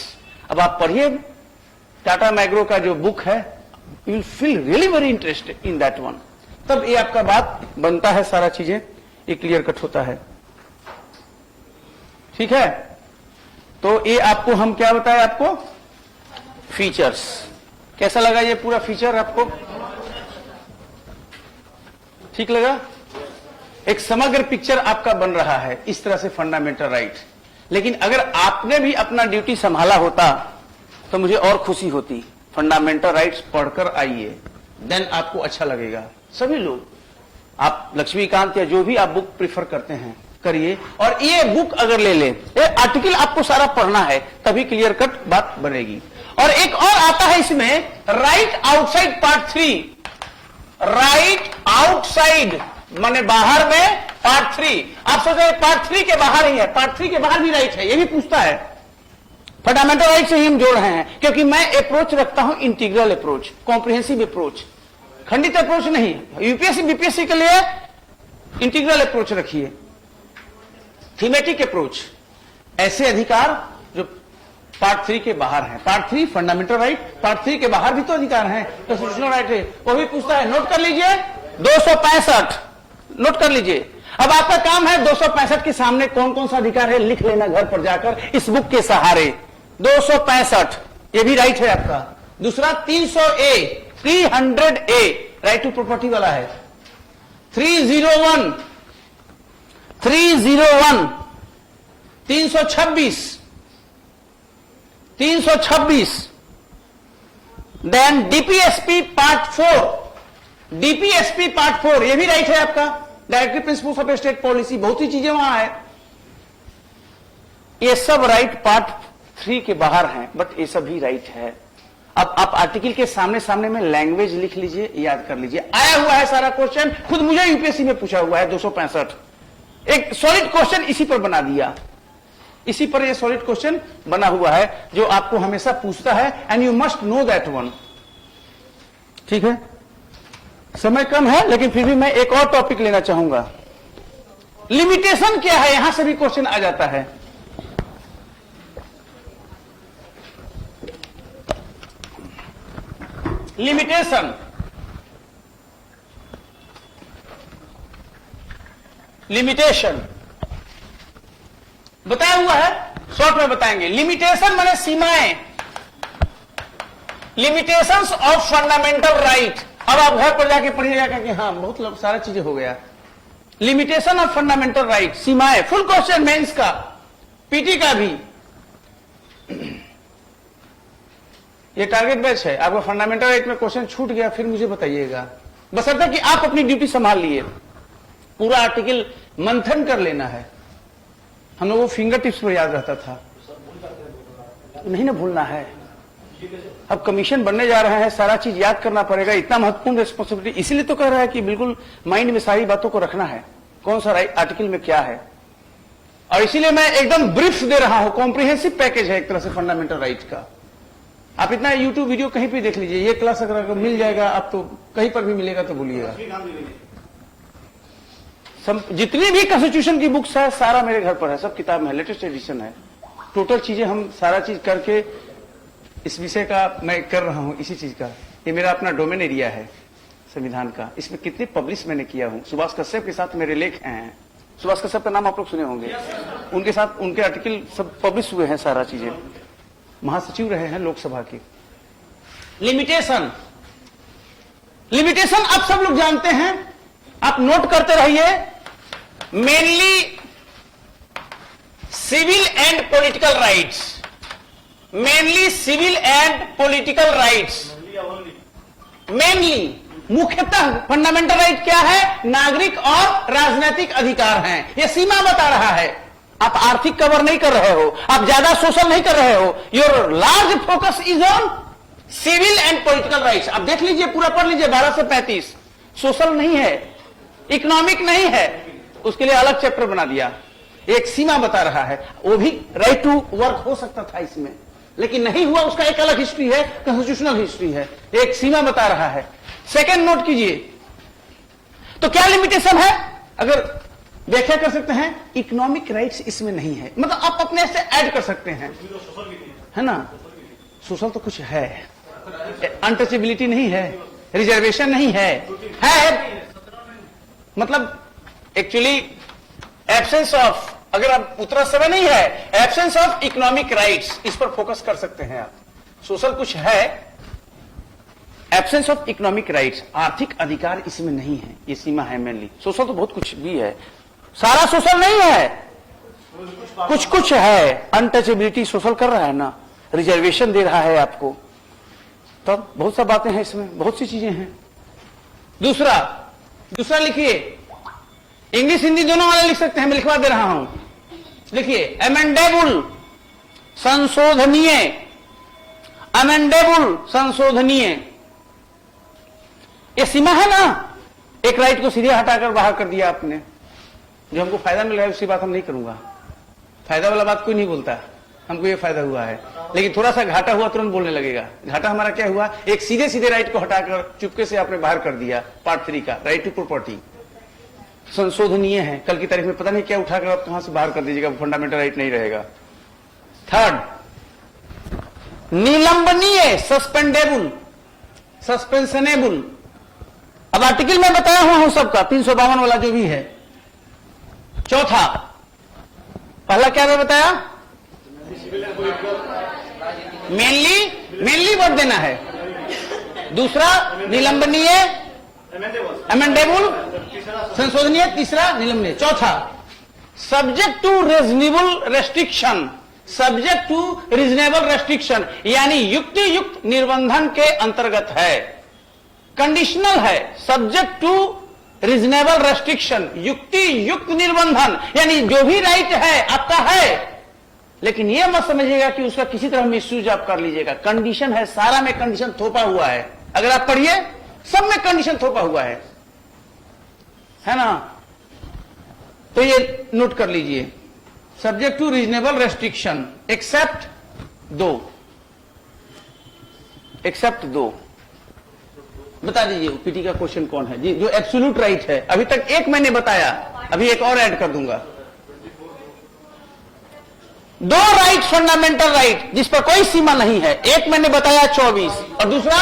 [SPEAKER 1] अब आप पढ़िए टाटा मैग्रो का जो बुक है, you will feel really very interested in that one. तब ये आपका बात बनता है, सारा चीजें ये क्लियर कट होता है। ठीक है, तो ये आपको हम क्या बताए आपको? फीचर्स। कैसा लगा ये पूरा फीचर आपको? ठीक लगा? एक समग्र पिक्चर आपका बन रहा है इस तरह से फंडामेंटल राइट। लेकिन अगर आपने भी अपना ड्यूटी संभाला होता तो मुझे और खुशी होती। फंडामेंटल राइट्स पढ़कर आइए, देन आपको अच्छा लगेगा। सभी लोग, आप लक्ष्मीकांत या जो भी आप बुक प्रिफर करते हैं करिए, और ये बुक अगर ले लें, ये आर्टिकल आपको सारा पढ़ना है, तभी क्लियर कट बात बनेगी। और एक और आता है इसमें, right outside part 3। Right outside माने बाहर में पार्ट 3। आप सोच रहे पार्ट 3 के बाहर ही है, पार्ट 3 के बाहर भी राइट है, ये भी पूछता है। फंडामेंटल राइट से ही हम जोड़ रहे हैं, क्योंकि मैं अप्रोच रखता हूं इंटीग्रल अप्रोच, कॉम्प्रिहेंसिव अप्रोच, खंडित अप्रोच नहीं। यूपीएससी बीपीएससी के लिए इंटीग्रल अप्रोच रखिए, थीमेटिक अप्रोच, ऐसे अधिकार जो पार्ट 3 के बाहर है। पार्ट 3 फंडामेंटल राइट, पार्ट 3 के बाहर भी तो अधिकार हैं, कॉन्स्टिट्यूशनल राइट है, वो भी पूछता है। नोट कर लीजिए 265, नोट कर लीजिए। अब आपका काम है 265 के सामने कौन कौन सा अधिकार है लिख लेना घर पर जाकर इस बुक के सहारे। 265 ये भी राइट है आपका। दूसरा 300A, 300A right to property वाला है। 301, 326, then DPSP part 4, DPSP part 4 ये भी राइट है आपका। Directive principles of state policy, बहुत सी चीजें वहां है। ये सब राइट पार्ट 3 के बाहर हैं, बट ये सब भी राइट है। अब आप आर्टिकल के सामने सामने में लैंग्वेज लिख लीजिए, याद कर लीजिए। आया हुआ है सारा क्वेश्चन, खुद मुझे यूपीएससी में पूछा हुआ है 265। एक सॉलिड क्वेश्चन इसी पर बना दिया, इसी पर ये सॉलिड क्वेश्चन बना हुआ है जो आपको हमेशा पूछता है, and you must know that one. ठीक है, समय कम है लेकिन फिर भी मैं एक और टॉपिक लेना चाहूंगा। लिमिटेशन क्या है, यहां से भी क्वेश्चन आ जाता है। लिमिटेशन, लिमिटेशन बताया हुआ है, शॉर्ट में बताएंगे। लिमिटेशन माने सीमाएं, लिमिटेशंस ऑफ फंडामेंटल राइट। अब आप घर पर जाके पढ़िएगा कि हाँ बहुत सारा चीजें हो गया। लिमिटेशन ऑफ फंडामेंटल राइट, सीमाएं, फुल क्वेश्चन मेंस का, पीटी का भी। ये टारगेट बैच है, आपका फंडामेंटल राइट में क्वेश्चन छूट गया फिर मुझे बताइएगा, बशर्ते कि आप अपनी ड्यूटी संभाल लिए। पूरा आर्टिकल मंथन कर लेना है। हम लोगों को फिंगर टिप्स पर याद रहता था, नहीं ना भूलना है। अब कमीशन बनने जा रहे हैं, सारा चीज याद करना पड़ेगा, इतना महत्वपूर्ण रिस्पॉन्सिबिलिटी। इसीलिए तो कह रहा है कि बिल्कुल माइंड में सारी बातों को रखना है, कौन सा आर्टिकल में क्या है। और इसीलिए मैं एकदम ब्रीफ दे रहा हूं, कॉम्प्रिहेंसिव पैकेज है एक तरह से फंडामेंटल राइट का। आप इतना यूट्यूब वीडियो कहीं भी देख लीजिए, ये क्लास अगर मिल जाएगा आप तो कहीं पर भी मिलेगा तो बोलिएगा। जितनी भी कॉन्स्टिट्यूशन की बुक्स है सारा मेरे घर पर है, सब किताब में, लेटेस्ट एडिशन है। टोटल चीजें हम सारा चीज करके इस विषय का मैं कर रहा हूं, इसी चीज का। ये मेरा अपना डोमेन एरिया है संविधान का। इसमें कितने पब्लिश मैंने किया हूं। सुभाष कश्यप के साथ मेरे लेख हैं। सुभाष कश्यप का नाम आप लोग सुने होंगे, उनके साथ उनके आर्टिकल सब पब्लिश हुए हैं, सारा चीजें। महासचिव रहे हैं लोकसभा के। लिमिटेशन, लिमिटेशन आप सब लोग जानते हैं, आप नोट करते रहिए। Mainly civil and political rights, mainly civil and political rights, mainly मुख्यतः फंडामेंटल राइट क्या है, नागरिक और राजनीतिक अधिकार हैं। यह सीमा बता रहा है। आप आर्थिक कवर नहीं कर रहे हो, आप ज्यादा सोशल नहीं कर रहे हो। Your large focus is on civil and political rights. आप देख लीजिए, पूरा पढ़ लीजिए 12 से 35। सोशल नहीं है, इकोनॉमिक नहीं है, उसके लिए अलग चैप्टर बना दिया। एक सीमा बता रहा है। वो भी राइट टू वर्क हो सकता था इसमें, लेकिन नहीं हुआ, उसका एक अलग हिस्ट्री है, कॉन्स्टिट्यूशनल हिस्ट्री है। एक सीमा बता रहा है। सेकंड नोट कीजिए, तो क्या लिमिटेशन है, अगर व्याख्या कर सकते हैं, इकोनॉमिक राइट्स इसमें नहीं है। मतलब आप अपने से ऐड कर सकते हैं, है ना। सोशल तो कुछ है, अनटचेबिलिटी नहीं है, रिजर्वेशन नहीं है मतलब एक्चुअली एब्सेंस ऑफ, अगर आप उतना समय नहीं है, एब्सेंस ऑफ इकोनॉमिक राइट्स, इस पर फोकस कर सकते हैं आप। सोशल कुछ है, एब्सेंस ऑफ इकोनॉमिक राइट्स, आर्थिक अधिकार इसमें नहीं है, ये सीमा है मेनली। सोशल तो बहुत कुछ भी है, सारा सोशल नहीं है, कुछ कुछ है। अनटचेबिलिटी सोशल कर रहा है ना, रिजर्वेशन दे रहा है आपको, तब बहुत सा बातें हैं इसमें, बहुत सी चीजें हैं। दूसरा लिखिए, इंग्लिश हिंदी दोनों वाले लिख सकते हैं, मैं लिखवा दे रहा हूं। लिखिए अमेंडेबल, संशोधनीय, अमेंडेबल संशोधनीय, ये सीमा है ना। एक राइट को सीधे हटाकर बाहर कर दिया आपने, जो हमको फायदा मिल रहा है उसकी बात हम नहीं करूंगा, फायदा वाला बात कोई नहीं बोलता, हमको ये फायदा हुआ है, लेकिन थोड़ा सा घाटा हुआ तुरंत बोलने लगेगा। घाटा हमारा क्या हुआ, एक सीधे सीधे राइट को हटाकर चुपके से आपने बाहर कर दिया, पार्ट 3 का राइट टू प्रॉपर्टी संशोधनीय है, कल की तारीख में पता नहीं क्या उठाकर आप कहां से बाहर कर दीजिएगा, फंडामेंटल राइट नहीं रहेगा। थर्ड, निलंबनीय, सस्पेंडेबल, सस्पेंशनेबल। अब आर्टिकल में बताया हुआ हूं सबका, 352 वाला जो भी है। चौथा, पहला क्या मैं बताया, मेनली वोट देना है। दूसरा निलंबनीय, अमेंडेबल, संशोधनीय। तीसरा निलंबनीय। चौथा, subject to reasonable restriction, subject to reasonable restriction, यानी युक्ति युक्त निर्बंधन के अंतर्गत है, कंडीशनल है। सब्जेक्ट टू रीजनेबल रेस्ट्रिक्शन, युक्ति युक्त निर्बंधन, यानी जो भी राइट है आपका है, लेकिन यह मत समझिएगा कि उसका किसी तरह मिसयूज आप कर लीजिएगा। कंडीशन है, सारा में कंडीशन थोपा हुआ है, अगर आप पढ़िए सब में कंडीशन थोपा हुआ है ना। तो ये नोट कर लीजिए, subject to reasonable restriction except दो। बता दीजिए पीटी का क्वेश्चन कौन है जी, जो एब्सोल्यूट राइट है। अभी तक एक मैंने बताया, अभी एक और ऐड कर दूंगा। दो राइट, फंडामेंटल राइट जिस पर कोई सीमा नहीं है, एक मैंने बताया 24, और दूसरा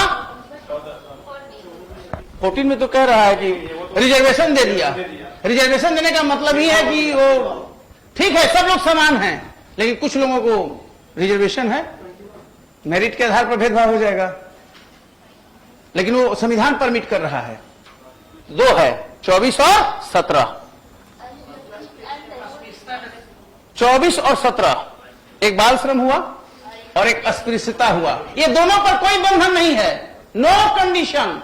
[SPEAKER 1] 14 में तो कह रहा है कि रिजर्वेशन दे दिया। रिजर्वेशन देने का मतलब ही है कि वो ठीक है, सब लोग समान हैं, लेकिन कुछ लोगों को रिजर्वेशन है, मेरिट के आधार पर भेदभाव हो जाएगा, लेकिन वो संविधान परमिट कर रहा है। दो है, 24 और 17। 24 और 17, एक बाल श्रम हुआ और एक अस्पृश्यता हुआ। ये दोनों पर कोई बंधन नहीं है, no condition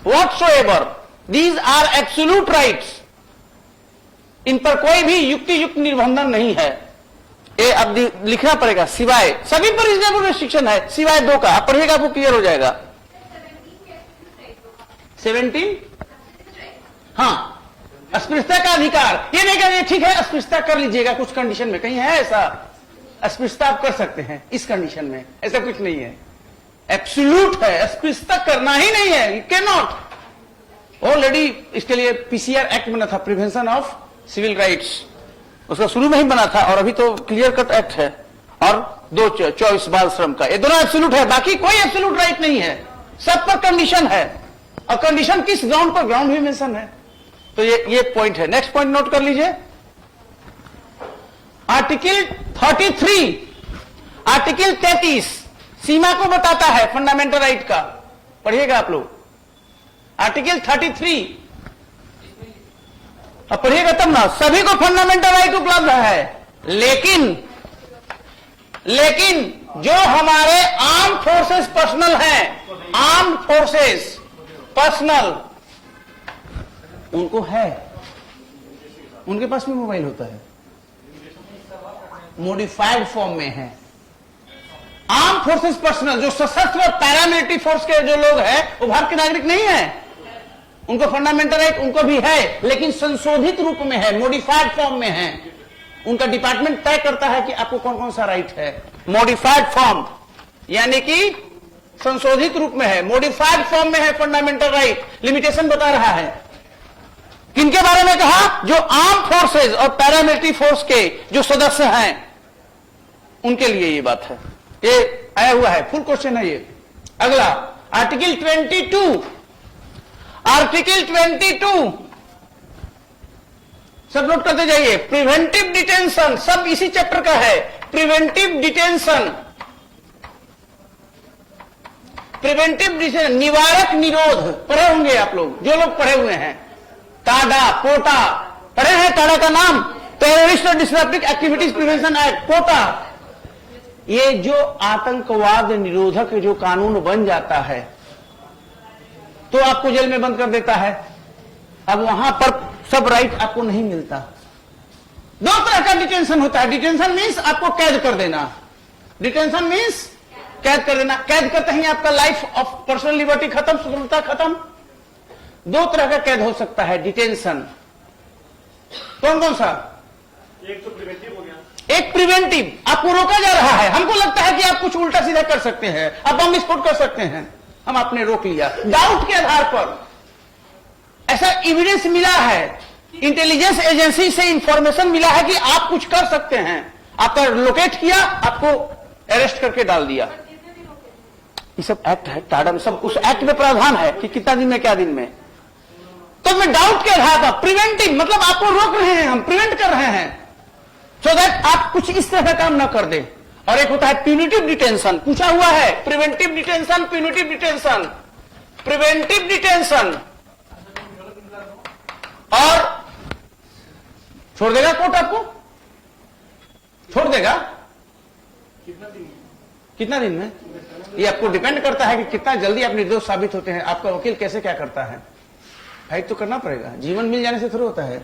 [SPEAKER 1] whatsoever, these are absolute rights. इन पर कोई भी युक्ति युक्त निर्बंधन नहीं है। ये अब लिखना पड़ेगा, सिवाय, सभी पर रीजनेबल रेस्ट्रिक्शन है सिवाय दो का। आप पढ़िएगा आपको क्लियर हो जाएगा। 17, हाँ, अस्पृश्यता का अधिकार। ये नहीं करिए ठीक है अस्पृश्यता कर लीजिएगा कुछ कंडीशन में, कहीं है ऐसा अस्पृश्यता आप कर सकते हैं इस कंडीशन में, ऐसा कुछ नहीं है, एब्सोल्यूट है, अस्पृश्यता करना ही नहीं है, यू कैन नॉट। ऑलरेडी इसके लिए पीसीआर एक्ट बना था, प्रिवेंशन ऑफ सिविल राइट्स, उसका शुरू में ही बना था, और अभी तो क्लियर कट एक्ट है। और 224 बाल श्रम का, ये दोनों एब्सोल्यूट है, बाकी कोई एब्सोल्यूट राइट नहीं है, सब पर कंडीशन है, और कंडीशन किस ग्राउंड पर, ग्राउंड भी मेंशन है। तो ये पॉइंट है। नेक्स्ट पॉइंट नोट कर लीजिए, आर्टिकल 33, आर्टिकल 33 सीमा को बताता है फंडामेंटल राइट का, पढ़िएगा आप लोग। आर्टिकल 33 अब पढ़िएगा तब ना, सभी को फंडामेंटल राइट उपलब्ध है, लेकिन जो हमारे आर्म फोर्सेस पर्सनल हैं, आर्म फोर्सेस पर्सनल, उनको है, उनके पास भी मोबाइल होता है, मॉडिफाइड फॉर्म में है। आर्म फोर्सेस पर्सनल, जो सशस्त्र पैरामिलिट्री फोर्स के जो लोग हैं वो भारत के नागरिक नहीं है, उनको फंडामेंटल राइट उनको भी है, लेकिन संशोधित रूप में है, मॉडिफाइड फॉर्म में है। उनका डिपार्टमेंट तय करता है कि आपको कौन कौन सा राइट है। मॉडिफाइड फॉर्म यानी कि संशोधित रूप में है, मॉडिफाइड फॉर्म में है फंडामेंटल राइट। लिमिटेशन बता रहा है, किनके बारे में कहा, जो आर्म फोर्सेज और पैरामिलिट्री फोर्स के जो सदस्य हैं उनके लिए ये बात है। ये आया हुआ है, फुल क्वेश्चन है ये। अगला आर्टिकल 22, आर्टिकल 22 सब नोट करते जाइए। प्रिवेंटिव डिटेंशन, सब इसी चैप्टर का है। प्रिवेंटिव डिटेंशन, प्रिवेंटिव निवारक निरोध पढ़े होंगे आप लोग, जो लोग पढ़े हुए हैं। टाडा, पोटा पढ़े हैं? टाडा का नाम टेररिस्ट और डिसरप्टिव एक्टिविटीज प्रिवेंशन एक्ट, पोटा। ये जो आतंकवाद निरोधक जो कानून बन जाता है तो आपको जेल में बंद कर देता है। अब वहां पर सब राइट आपको नहीं मिलता। दो तरह का डिटेंशन होता है। डिटेंशन मीन्स आपको कैद कर देना, डिटेंशन मीन्स कैद कर देना। कैद करते ही आपका लाइफ ऑफ पर्सनल लिबर्टी खत्म, स्वतंत्रता खत्म। दो तरह का कैद हो सकता है डिटेंशन। कौन कौन सा?
[SPEAKER 2] एक तो प्रिवेंटिव हो गया,
[SPEAKER 1] एक प्रिवेंटिव, आपको रोका जा रहा है। हमको लगता है कि आप कुछ उल्टा सीधा कर सकते हैं, आप बम विस्फोट कर सकते हैं, हम आपने रोक लिया डाउट के आधार पर। ऐसा एविडेंस मिला है, इंटेलिजेंस एजेंसी से इंफॉर्मेशन मिला है कि आप कुछ कर सकते हैं, आपका लोकेट किया, आपको अरेस्ट करके डाल दिया। ये सब एक्ट है, टाडा में सब उस एक्ट में प्रावधान है कि कितना दिन में क्या दिन में। तो मैं डाउट के आधार पर प्रिवेंटिव मतलब आपको रोक रहे हैं, हम प्रिवेंट कर रहे हैं सो दैट आप कुछ इस तरह का काम ना कर दें। और एक होता है प्यूनिटिव डिटेंशन, पूछा हुआ है preventive detention, punitive detention. Preventive detention और छोड़ देगा कोर्ट, आपको छोड़ देगा कितना दिन में, ये आपको डिपेंड करता है कि कितना जल्दी आप निर्दोष साबित होते हैं। आपका वकील कैसे क्या करता है, फाइट तो करना पड़ेगा, जीवन मिल जाने से थोड़ा होता है।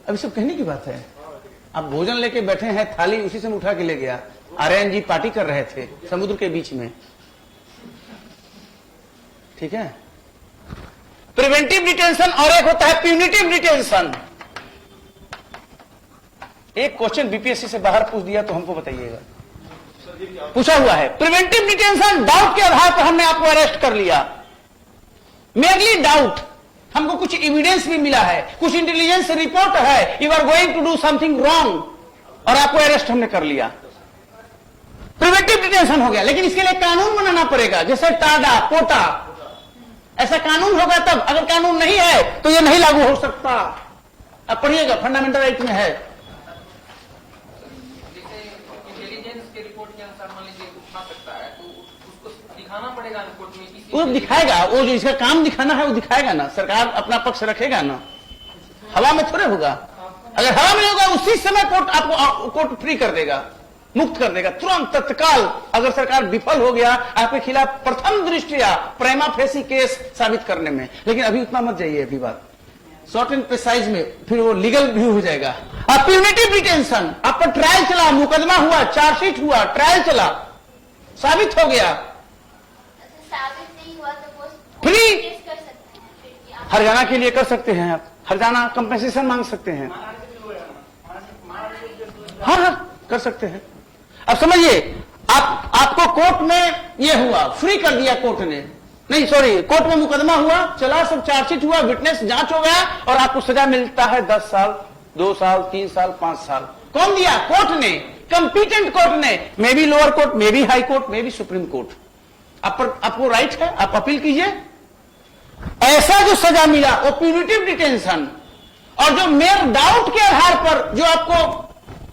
[SPEAKER 1] अभी सब कहने की बात है। आप भोजन लेके बैठे हैं, थाली उसी से उठा के ले गया। आर्यन जी पार्टी कर रहे थे समुद्र के बीच में, ठीक है। प्रिवेंटिव डिटेंशन और एक होता है प्यूनिटिव डिटेंशन। एक क्वेश्चन बीपीएससी से बाहर पूछ दिया तो हमको बताइएगा, पूछा हुआ है प्रिवेंटिव डिटेंशन, डाउट के आधार पर हमने आपको अरेस्ट कर लिया, मेरली डाउट, हमको कुछ एविडेंस भी मिला है, कुछ इंटेलिजेंस रिपोर्ट है, you are going to do something wrong और आपको अरेस्ट हमने कर लिया, प्रिवेंटिव डिटेंशन हो गया। लेकिन इसके लिए कानून बनाना पड़ेगा, जैसे टाडा, पोटा, ऐसा कानून होगा तब। अगर कानून नहीं है तो यह नहीं लागू हो सकता। अब पढ़िएगा, फंडामेंटल राइट में है। वो दिखाएगा, वो जो इसका काम दिखाना है वो दिखाएगा ना, सरकार अपना पक्ष रखेगा ना, हवा में थोड़े होगा। अगर हवा में होगा उसी समय कोर्ट आपको कोर्ट फ्री कर देगा, मुक्त कर देगा तुरंत तत्काल। अगर सरकार विफल हो गया आपके खिलाफ प्रथम दृष्टया प्रेमा फेसी केस साबित करने में, लेकिन अभी उतना मत जाइए, अभी बात शॉर्ट एंड प्रिसाइज में, फिर वो लीगल भी हो जाएगा। अब प्यूनिटिव डिटेंशन, आप पर ट्रायल चला, मुकदमा हुआ, चार्जशीट हुआ, ट्रायल चला, साबित हो गया, फ्री हरजाना के लिए कर सकते हैं आप, हरजाना कंपेंसेशन मांग सकते हैं, हाँ हाँ कर सकते हैं। अब समझिए, आपको कोर्ट में ये हुआ, फ्री कर दिया कोर्ट ने, नहीं सॉरी, कोर्ट में मुकदमा हुआ, चला, सब चार्जशीट हुआ, विटनेस जांच हो गया और आपको सजा मिलता है 10 साल, 2 साल, 3 साल, 5 साल। कौन दिया? कोर्ट ने, कंपीटेंट कोर्ट ने, may be lower court, may be high court, may be supreme court. आपको राइट है, आप अपील कीजिए। ऐसा जो सजा मिला वो प्यूनिटिव डिटेंशन, और जो मेयर डाउट के आधार पर जो आपको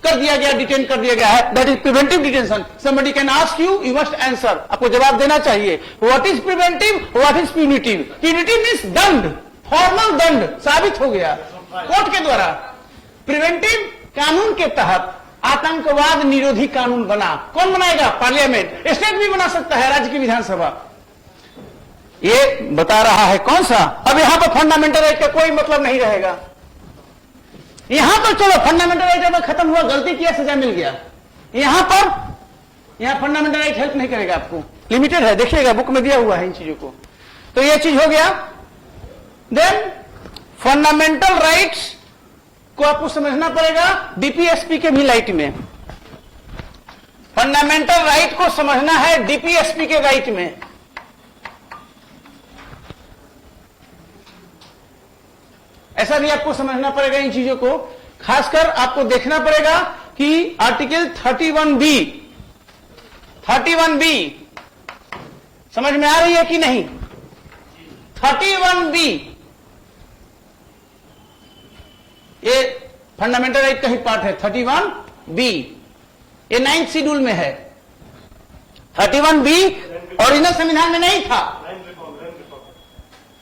[SPEAKER 1] कर दिया गया, डिटेन कर दिया गया है, that is preventive detention. Somebody can ask you, you must answer, आपको जवाब देना चाहिए। What is preventive, what is punitive? Punitive means दंड, फॉर्मल दंड साबित हो गया कोर्ट के द्वारा। प्रिवेंटिव कानून के तहत आतंकवाद निरोधी कानून बना, कौन बनाएगा? पार्लियामेंट, स्टेट भी बना सकता है, राज्य की विधानसभा। ये बता रहा है कौन सा। अब यहां पर फंडामेंटल राइट का कोई मतलब नहीं रहेगा। यहां पर चलो फंडामेंटल राइट अब खत्म हुआ, गलती किया, सजा मिल गया। यहां फंडामेंटल राइट हेल्प नहीं करेगा आपको, लिमिटेड है, देखिएगा बुक में दिया हुआ है इन चीजों को। तो ये चीज हो गया। देन फंडामेंटल राइट्स को आपको समझना पड़ेगा डीपीएसपी के भी लाइट में। फंडामेंटल राइट को समझना है डीपीएसपी के राइट में। ऐसा भी आपको समझना पड़ेगा इन चीजों को। खासकर आपको देखना पड़ेगा कि आर्टिकल 31B समझ में आ रही है कि नहीं? 31B ये फंडामेंटल राइट का ही पार्ट है। 31B ये 9th शेड्यूल में है। 31B ओरिजिनल संविधान में नहीं था।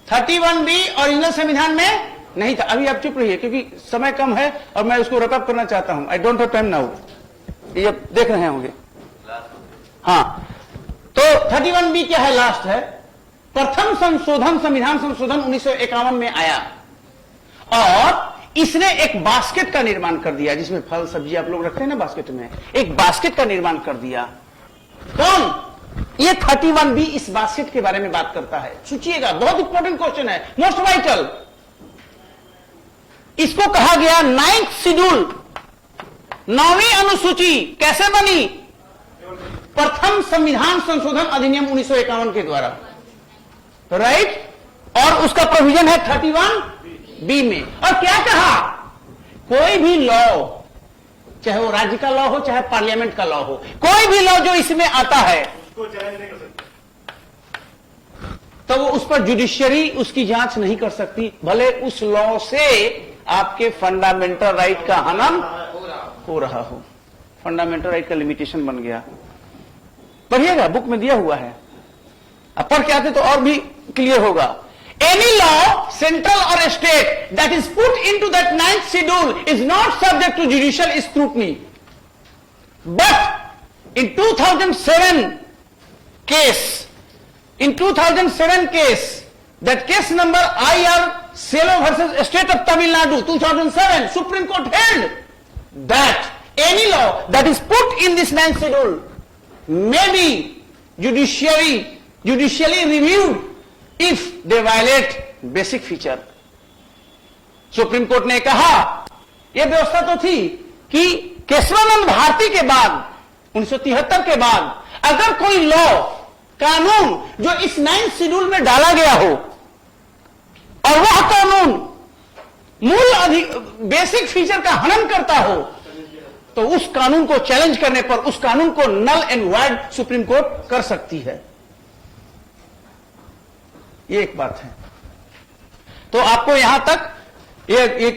[SPEAKER 1] 31B ओरिजिनल संविधान में नहीं था। अभी आप चुप रहिए क्योंकि समय कम है और मैं उसको रैप अप करना चाहता हूं। I don't have time now. ये आप देख रहे होंगे। हाँ, तो 31B क्या है? लास्ट है। प्रथम संशोधन, संविधान संशोधन 1951 में आया और इसने एक बास्केट का निर्माण कर दिया जिसमें फल सब्जी आप लोग रखते हैं ना बास्केट में, एक बास्केट का निर्माण कर दिया। कौन? ये 31B इस बास्केट के बारे में बात करता है। सोचिएगा, बहुत इंपॉर्टेंट क्वेश्चन है, मोस्ट वाइटल। इसको कहा गया 9th शेड्यूल, 9वीं अनुसूची। कैसे बनी? प्रथम संविधान संशोधन अधिनियम 1951 के द्वारा, राइट? और उसका प्रोविजन है 31B में। और क्या कहा? कोई भी लॉ, चाहे वो राज्य का लॉ हो चाहे पार्लियामेंट का लॉ हो, कोई भी लॉ जो इसमें आता है
[SPEAKER 2] उसको चैलेंज नहीं कर सकते,
[SPEAKER 1] तो वो उस पर जुडिशियरी उसकी जांच नहीं कर सकती, भले उस लॉ से आपके फंडामेंटल राइट का हनन हो रहा हो। फंडामेंटल राइट का लिमिटेशन बन गया। पढ़िएगा, बुक में दिया हुआ है। अब पढ़ के आते तो और भी क्लियर होगा। Any law, central or state, that is put into that 9th schedule is not subject to judicial scrutiny. But in 2007 case, that case number IR Selo versus State of Tamil Nadu, 2007, Supreme Court held that any law that is put in this 9th schedule may be judicially reviewed if they violate basic feature. Supreme court ने कहा, यह व्यवस्था तो थी कि केशवानंद भारती के बाद 1973 के बाद अगर कोई लॉ, कानून जो इस 9th शेड्यूल में डाला गया हो और वह कानून मूल बेसिक फीचर का हनन करता हो, तो उस कानून को चैलेंज करने पर उस कानून को null and void supreme court कर सकती है। ये एक बात है। तो आपको यहां तक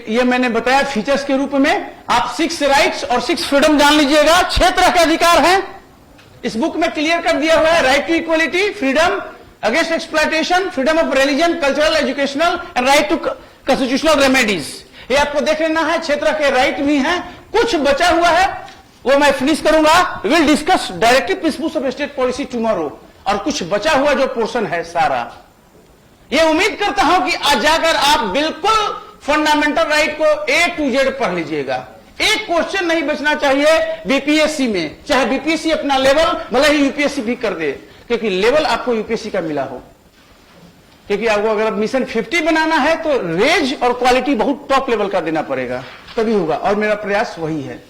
[SPEAKER 1] ये मैंने बताया फीचर्स के रूप में। आप 6 राइट्स और 6 फ्रीडम जान लीजिएगा। 6 तरह के अधिकार हैं, इस बुक में क्लियर कर दिया हुआ है। Right to equality, freedom against exploitation, freedom of religion, cultural, educational and right to constitutional remedies. ये आपको देख लेना है। 6 तरह के राइट भी हैं। कुछ बचा हुआ है वो मैं फिनिश करूंगा। Will discuss directive principles of state policy tomorrow. और कुछ बचा हुआ जो पोर्शन है सारा, ये उम्मीद करता हूं कि आज जाकर आप बिल्कुल फंडामेंटल राइट को A to Z पढ़ लीजिएगा। एक क्वेश्चन नहीं बचना चाहिए बीपीएससी में, चाहे बीपीएससी अपना लेवल भले ही यूपीएससी भी कर दे, क्योंकि लेवल आपको यूपीएससी का मिला हो। क्योंकि आपको अगर मिशन 50 बनाना है तो रेंज और क्वालिटी बहुत टॉप लेवल का देना पड़ेगा, तभी होगा। और मेरा प्रयास वही है।